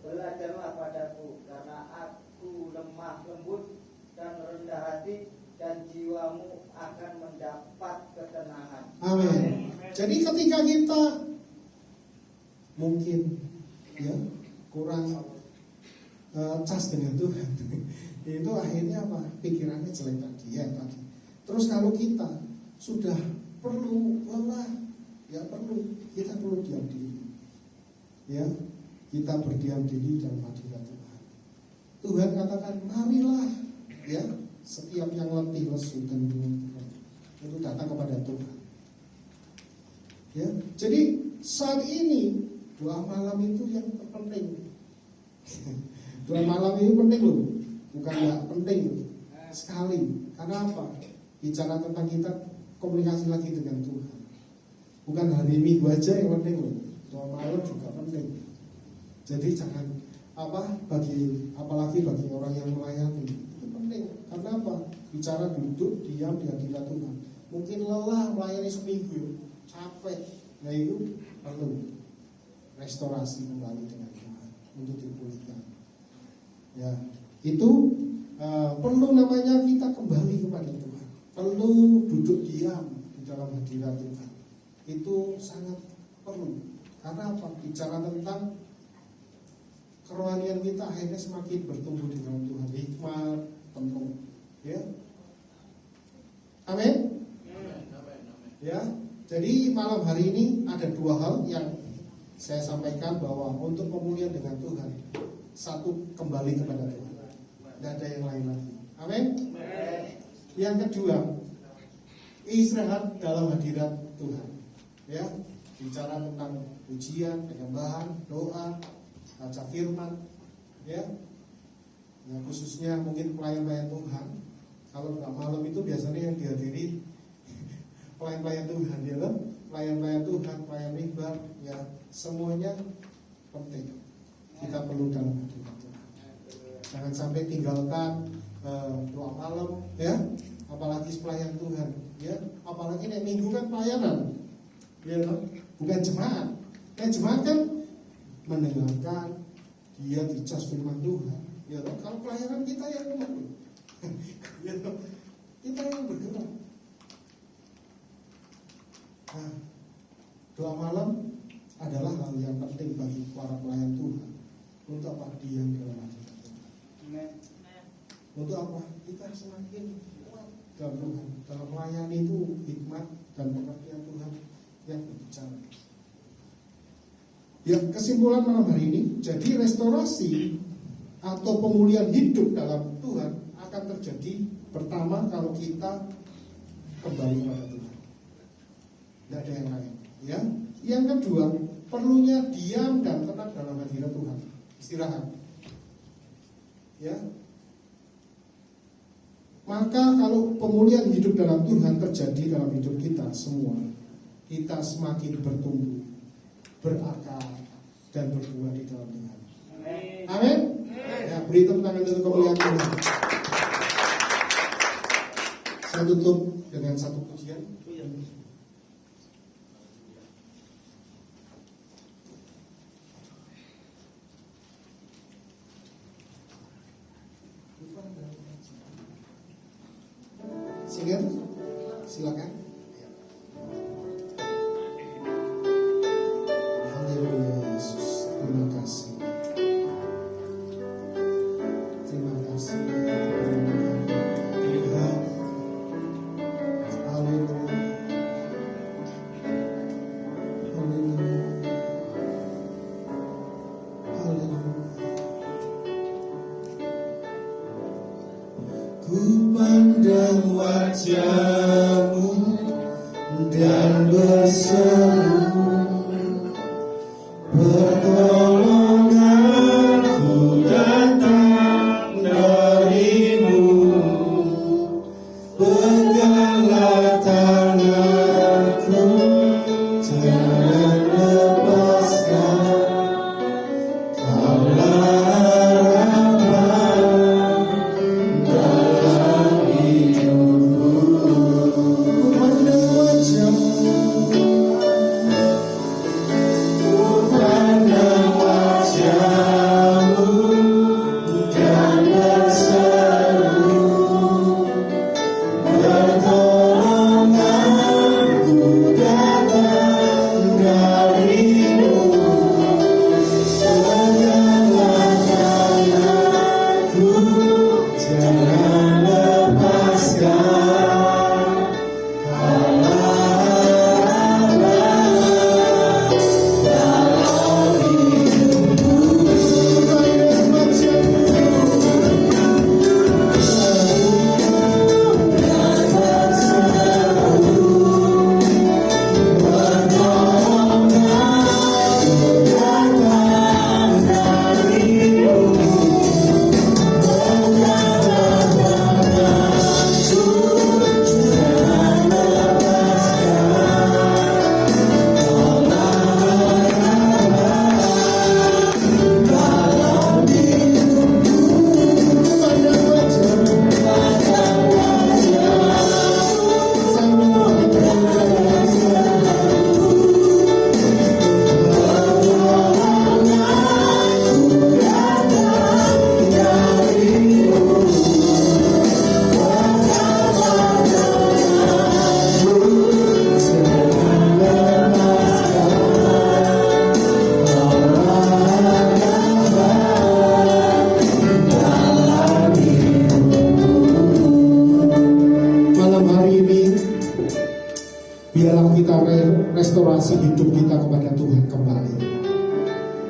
belajarlah padaku, karena aku lemah lembut dan rendah hati, dan jiwamu akan mendapat ketenangan. Amin. Jadi ketika kita mungkin ya kurang cas dengan Tuhan, itu akhirnya apa? Pikirannya jelek tadi ya tadi. Terus kalau kita sudah perlu lelah, ya kita perlu diam diri. Ya, kita berdiam diri dalam hadirat Tuhan. Tuhan katakan, marilah ya setiap yang letih lesu dan itu datang kepada Tuhan. Ya, jadi saat ini doa malam itu yang terpenting. Doa malam ini penting loh, bukan nggak penting sekali. Karena apa? Bicara tentang kita komunikasi lagi dengan Tuhan. Bukan hari Minggu aja yang penting loh, doa malam juga penting. Jadi jangan apalagi bagi orang yang melayani itu penting. Karena apa? Bicara duduk diam di hadirat Tuhan. Mungkin lelah melayani seminggu, capek. Nah itu perlu restorasi kembali dengan Tuhan untuk dipulihkan. Ya, itu perlu namanya kita kembali kepada Tuhan. Perlu duduk diam di dalam hadirat Tuhan. Itu sangat perlu. Karena apa? Bicara tentang kerohanian kita akhirnya semakin bertumbuh di dalam Tuhan. Hikmat penuh. Ya. Amin. Ya. Jadi malam hari ini ada dua hal yang saya sampaikan, bahwa untuk pemulihan dengan Tuhan, satu, kembali kepada Tuhan. Tidak ada yang lain lagi. Amin. Yang kedua, istirahat dalam hadirat Tuhan. Ya, bicara tentang pujian, penyembahan, doa, baca firman. Ya, khususnya mungkin pelayan-pelayan Tuhan. Kalau nggak malam itu biasanya yang dihadiri pelayan-pelayan Tuhan, ya kan? Pelayan-pelayan Tuhan, pelayan mimbar, ya semuanya penting. Kita perlu dalam hadirat Tuhan. Jangan sampai tinggalkan doa malam, ya. Apalagi pelayan Tuhan, ya. Apalagi nek minggu kan pelayanan, ya kan? Bukan jemaat. Jemaat kan mendengarkan, dia dicas firman Tuhan, ya kan? Kalau pelayanan kita yang ya kan? Kita yang bergerak. Nah, doa malam adalah hal yang penting bagi para pelayan Tuhan. Untuk apa? Diam dalam hadirat Tuhan. Untuk apa? Kita semakin kuat dalam Tuhan. Dalam melayani itu hikmat dan pengertian Tuhan yang berbicara. Ya, kesimpulan malam hari ini, jadi restorasi atau pemulihan hidup dalam Tuhan akan terjadi pertama kalau kita kembali kepada Tuhan. Tidak ada yang lain. Ya. Yang kedua, perlunya diam dan tenang dalam hadirat Tuhan. Istirahat. Ya. Maka kalau pemulihan hidup dalam Tuhan terjadi dalam hidup kita semua, kita semakin bertumbuh, berakar, dan berbuah di dalam Tuhan. Amin. Ya, beri tepuk tangan untuk kemuliaan Tuhan. Saya tutup dengan satu pujian. Singer, silakan. Haleluya Yesus, terima kasih. Terima kasih Tuhan. Haleluya. Haleluya. Haleluya. Ku pandang wajah-Mu dan berseru, pertolonganku datang dari-Mu. Peganglah tanganku, jangan lepaskan,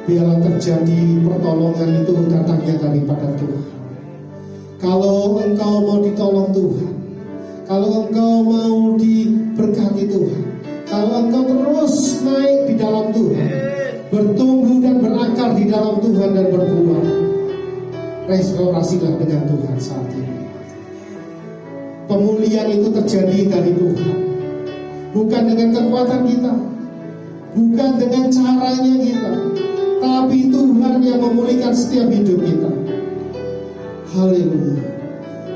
biarlah terjadi pertolongan itu datangnya daripada Tuhan. Kalau engkau mau ditolong Tuhan, kalau engkau mau diberkati Tuhan, kalau engkau terus naik di dalam Tuhan, bertumbuh dan berakar di dalam Tuhan dan berbuah, restorasilah dengan Tuhan saat ini. Pemulihan itu terjadi dari Tuhan, bukan dengan kekuatan kita, bukan dengan caranya kita, tapi Tuhan yang memulihkan setiap hidup kita. Haleluya.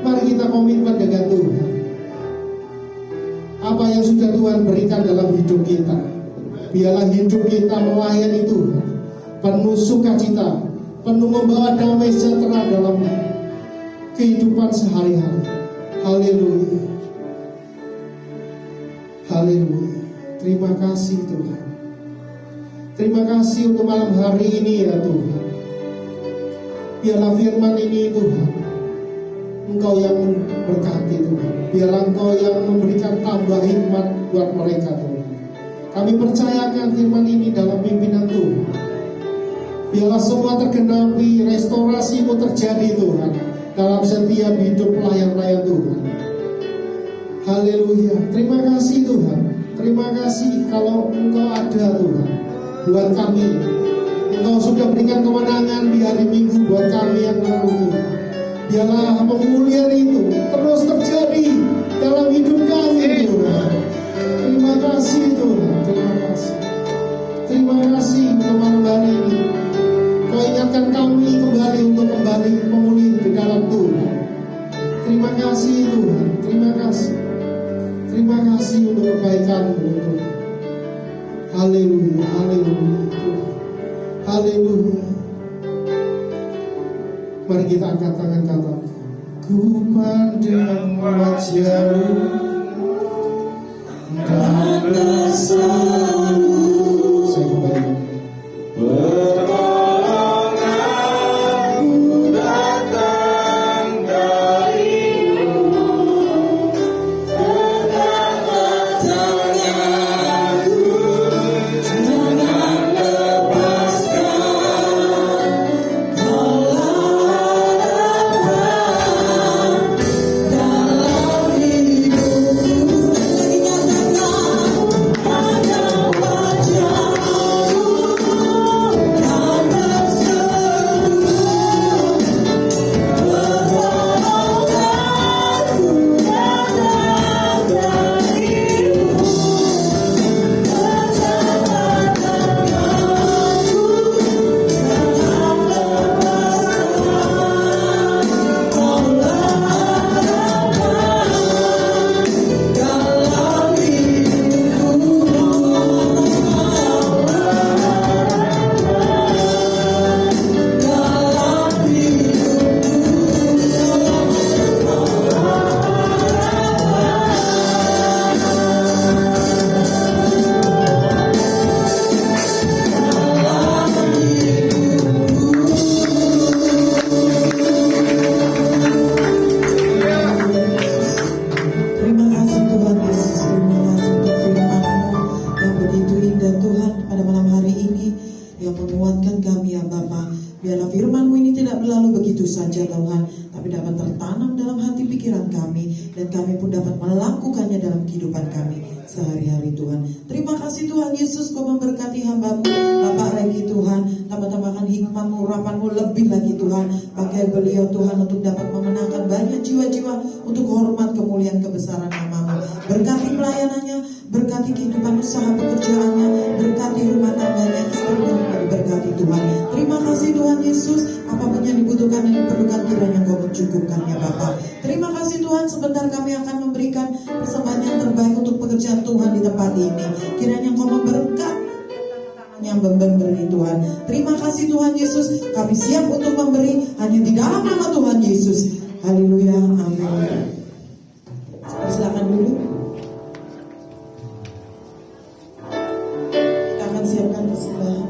Mari kita komitmen dengan Tuhan. Apa yang sudah Tuhan berikan dalam hidup kita, biarlah hidup kita melayani Tuhan, penuh sukacita, penuh membawa damai sejahtera dalam kehidupan sehari-hari. Haleluya. Haleluya. Terima kasih Tuhan. Terima kasih untuk malam hari ini ya Tuhan. Biarlah firman ini Tuhan, Engkau yang memberkati Tuhan. Biarlah Engkau yang memberikan tambah hikmat buat mereka Tuhan. Kami percayakan firman ini dalam pimpinan Tuhan. Biarlah semua tergenapi, restorasi-Mu terjadi Tuhan dalam setiap hidup pelayan-pelayan Tuhan. Haleluya. Terima kasih Tuhan. Terima kasih kalau Engkau ada Tuhan buat kami. Engkau sudah berikan kemenangan di hari Minggu buat kami yang lalu Tuhan. Biarlah pemulihan itu terus terjadi dalam hidup kami Tuhan. Terima kasih Tuhan. Terima kasih. Terima kasih untuk malam hari ini. Kau ingatkan kami kembali untuk kembali memulih di dalam Tuhan. Terima kasih Tuhan. Terima kasih. Terima kasih untuk kebaikan-Mu Tuhan. Haleluya. Haleluya Tuhan. Haleluya. Mari kita angkat tangan katakan, ku pandang wajah-Mu dan bersama. Saya kembali. Saja Tuhan, tapi dapat tertanam dalam hati pikiran kami, dan kami pun dapat melakukannya dalam kehidupan kami sehari-hari Tuhan. Terima kasih Tuhan Yesus, Kau memberkati hamba-Mu Bapak Regi Tuhan, tambah-tambahkan hikmat-Mu, urapan-Mu lebih lagi Tuhan. Pakai beliau Tuhan untuk dapat memenangkan banyak jiwa-jiwa untuk hormat kemuliaan kebesaran nama-Mu. Berkati pelayanannya, berkati kehidupan usaha pekerjaannya, berkati rumah tangganya, istrinya diberkati Tuhan. Terima kasih Tuhan Yesus, apapun yang dibutuhkan dan diperlukan kiranya Kau mencukupkan ya Bapa. Terima kasih Tuhan, sebentar kami akan memberikan persembahan yang terbaik untuk pekerjaan Tuhan di tempat ini. Kiranya Kau memberkati yang memberi Tuhan. Terima kasih Tuhan Yesus, kami siap untuk memberi hanya di dalam nama Tuhan Yesus. Haleluya, amin. Silakan dulu. Kita akan siapkan persembahan.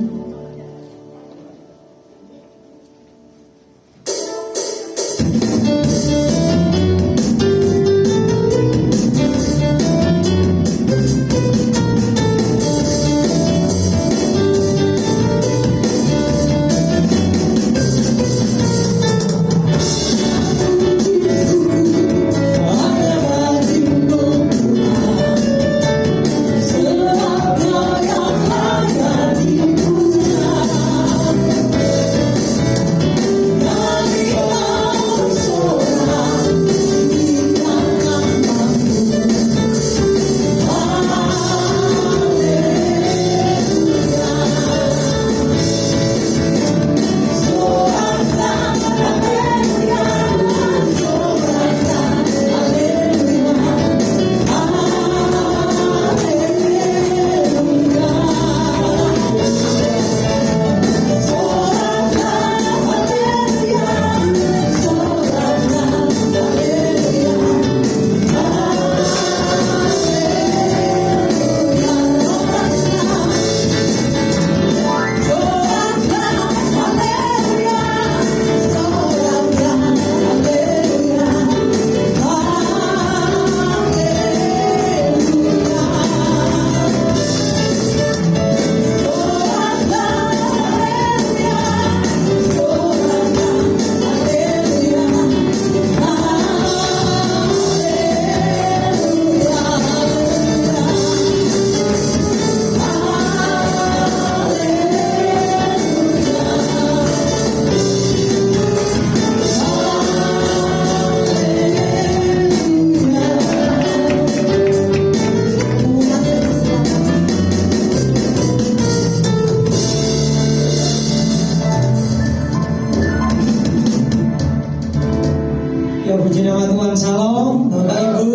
puji nama Tuhan. Shalom Bapak Ibu,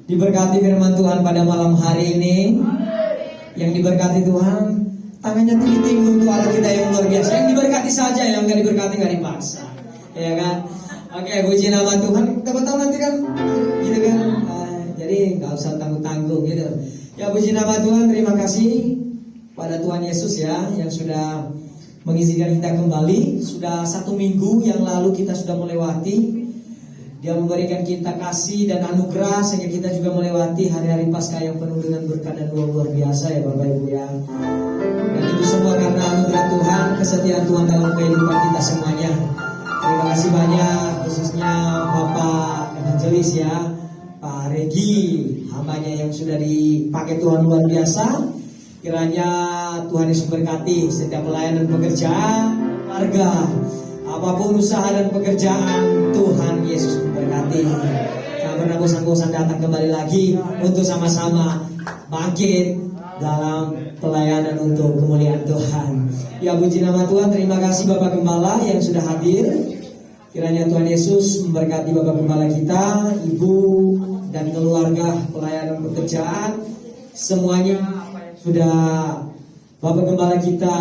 diberkati firman Tuhan pada malam hari ini. Yang diberkati Tuhan, tangannya tinggi-tinggi untuk Allah kita yang luar biasa. Yang diberkati saja, yang gak diberkati gak dipaksa, ya kan? Oke, puji nama Tuhan. Teman-teman nanti kan gitu kan, jadi gak usah tanggung-tanggung gitu. Ya puji nama Tuhan. Terima kasih pada Tuhan Yesus ya, yang sudah mengizinkan kita kembali. Sudah 1 minggu yang lalu kita sudah melewati. Dia memberikan kita kasih dan anugerah sehingga kita juga melewati hari-hari Paskah yang penuh dengan berkat dan luar biasa ya Bapak Ibu ya. Dan itu semua karena anugerah Tuhan, kesetiaan Tuhan dalam kehidupan kita semuanya. Terima kasih banyak, khususnya Bapak Evangelis ya, Pak Regi, hambanya yang sudah dipakai Tuhan luar biasa. Kiranya Tuhan Yesus berkati setiap pelayanan pekerjaan, warga, apapun usaha dan pekerjaan, Tuhan Yesus memberkati. Jangan pernah bosan-bosan datang kembali lagi untuk sama-sama bangkit dalam pelayanan untuk kemuliaan Tuhan. Ya puji nama Tuhan. Terima kasih Bapak Gembala yang sudah hadir. Kiranya Tuhan Yesus memberkati Bapak Gembala kita, Ibu dan keluarga pelayanan pekerjaan, semuanya sudah Bapak Gembala kita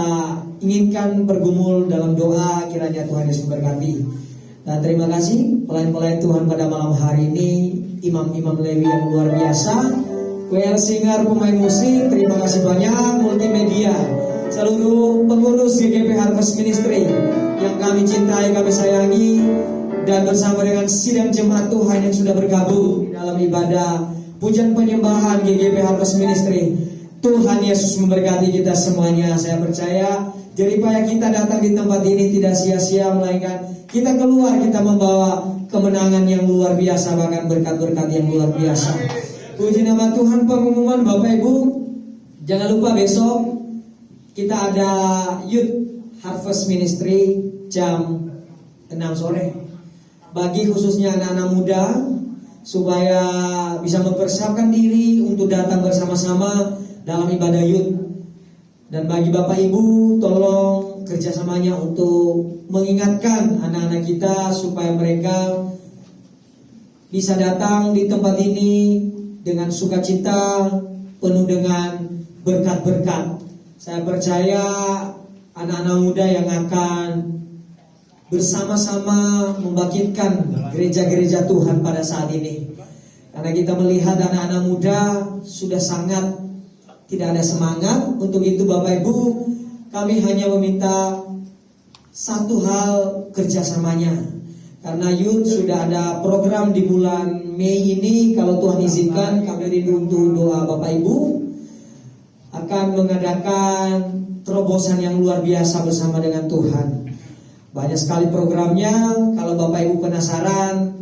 inginkan bergumul dalam doa. Kiranya Tuhan Yesus memberkati. Dan terima kasih pelayan-pelayan Tuhan pada malam hari ini, imam-imam Lewi yang luar biasa, WL Singer, pemain musik, terima kasih banyak, multimedia, seluruh pengurus GGP Harvest Ministry yang kami cintai, kami sayangi, dan bersama dengan sidang jemaat Tuhan yang sudah bergabung dalam ibadah pujian penyembahan GGP Harvest Ministry. Tuhan Yesus memberkati kita semuanya. Saya percaya jeripaya kita datang di tempat ini tidak sia-sia, melainkan kita keluar, kita membawa kemenangan yang luar biasa, bahkan berkat-berkat yang luar biasa. Puji nama Tuhan. Pengumuman Bapak Ibu, jangan lupa besok kita ada Youth Harvest Ministry jam 6 sore. Bagi khususnya anak-anak muda, supaya bisa mempersiapkan diri untuk datang bersama-sama dalam ibadah youth. Dan bagi Bapak Ibu, tolong kerjasamanya untuk mengingatkan anak-anak kita supaya mereka bisa datang di tempat ini dengan sukacita, penuh dengan berkat-berkat. Saya percaya anak-anak muda yang akan bersama-sama membangkitkan gereja-gereja Tuhan pada saat ini. Karena kita melihat anak-anak muda sudah sangat tidak ada semangat. Untuk itu Bapak Ibu, kami hanya meminta satu hal, kerjasamanya. Karena youth sudah ada program di bulan Mei ini. Kalau Tuhan izinkan, kami rindu untuk doa Bapak Ibu akan mengadakan terobosan yang luar biasa bersama dengan Tuhan. Banyak sekali programnya. Kalau Bapak Ibu penasaran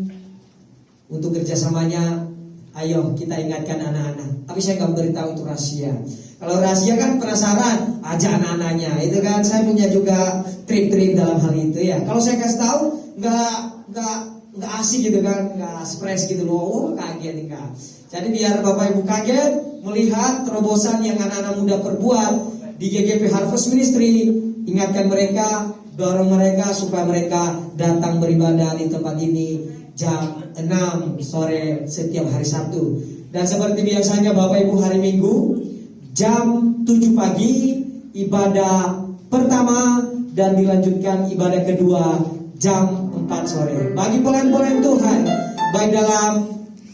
untuk kerjasamanya, ayo kita ingatkan anak-anak. Tapi saya nggak beritahu itu rahasia. Kalau rahasia kan penasaran, ajak anak-anaknya. Itu kan saya punya juga trik-trik dalam hal itu ya. Kalau saya kasih tahu, nggak asik gitu kan, nggak stres gitu loh. Oh, kaget enggak. Jadi biar Bapak Ibu kaget melihat terobosan yang anak-anak muda perbuat di GGP Harvest Ministry. Ingatkan mereka, dorong mereka supaya mereka datang beribadah di tempat ini jam 6 sore setiap hari Sabtu. Dan seperti biasanya Bapak Ibu, hari Minggu jam 7 pagi ibadah pertama dan dilanjutkan ibadah kedua jam 4 sore. Bagi pelayan-pelayan Tuhan, baik dalam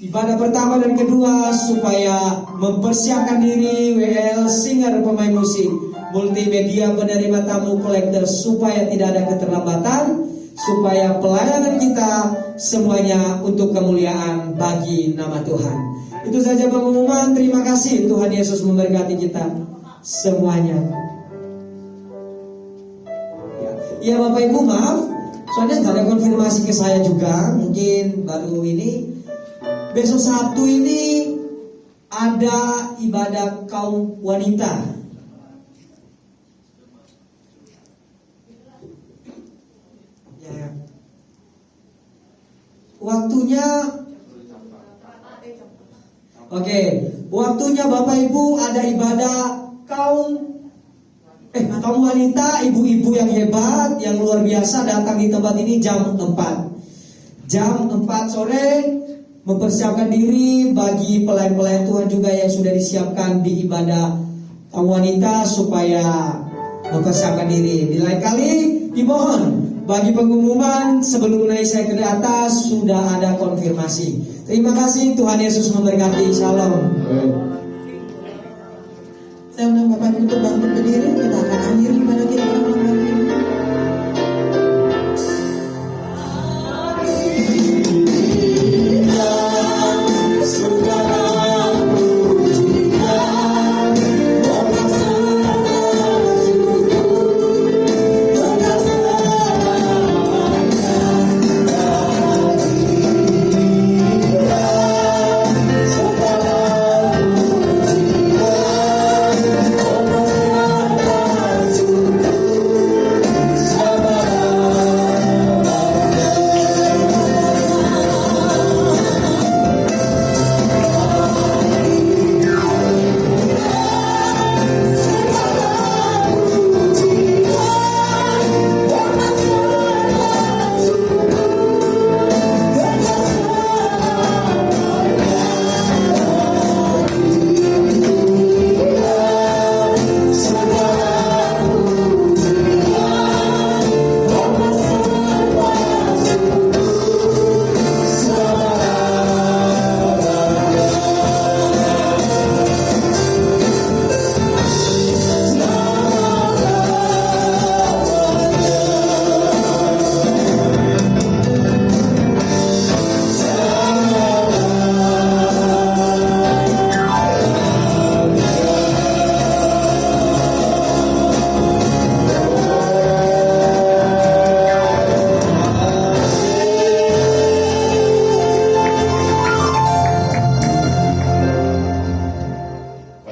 ibadah pertama dan kedua, supaya mempersiapkan diri, WL Singer, pemain musik, multimedia, penerima tamu, kolektor, supaya tidak ada keterlambatan, supaya pelayanan kita semuanya untuk kemuliaan bagi nama Tuhan. Itu saja pengumuman. Terima kasih. Tuhan Yesus memberkati kita semuanya. Ya Bapak Ibu, maaf, soalnya nggak ada konfirmasi ke saya juga. Mungkin baru ini. Besok Sabtu ini ada ibadah kaum wanita. Ya. Waktunya, oke, waktunya Bapak Ibu ada ibadah kaum wanita, ibu-ibu yang hebat, yang luar biasa datang di tempat ini jam 4. jam 4 sore, mempersiapkan diri bagi pelayan-pelayan Tuhan juga yang sudah disiapkan di ibadah wanita supaya mempersiapkan diri. Di lain kali dimohon bagi pengumuman sebelum naik saya ke atas sudah ada konfirmasi. Terima kasih, Tuhan Yesus memberkati. Shalom. Saya undang Bapak Ibu untuk bangkit berdiri. Kita akan akhiri ibadah kita pada malam hari ini.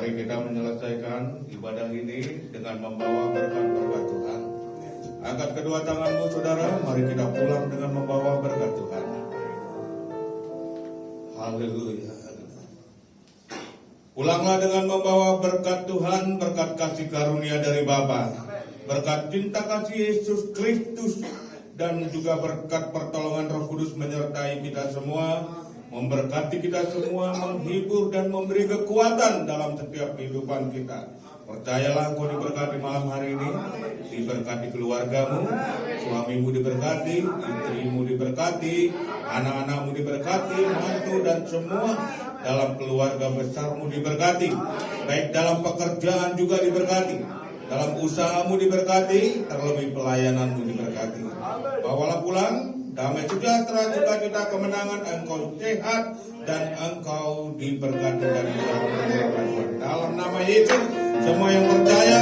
Mari kita menyelesaikan ibadah ini dengan membawa berkat-berkat Tuhan. Angkat kedua tanganmu saudara, mari kita pulang dengan membawa berkat Tuhan. Haleluya. Pulanglah dengan membawa berkat Tuhan, berkat kasih karunia dari Bapa, berkat cinta kasih Yesus Kristus, dan juga berkat pertolongan Roh Kudus menyertai kita semua, memberkati kita semua, menghibur dan memberi kekuatan dalam setiap kehidupan kita. Percayalah engkau diberkati malam hari ini, diberkati keluargamu, suamimu diberkati, istrimu diberkati, anak-anakmu diberkati, mantu dan semua dalam keluarga besarmu diberkati, baik dalam pekerjaan juga diberkati, dalam usahamu diberkati, terlebih pelayananmu diberkati. Bawalah pulang damai sejahtera, sukacita, kemenangan, engkau sehat dan engkau diberkati dan dalam nama Yesus. Semua yang percaya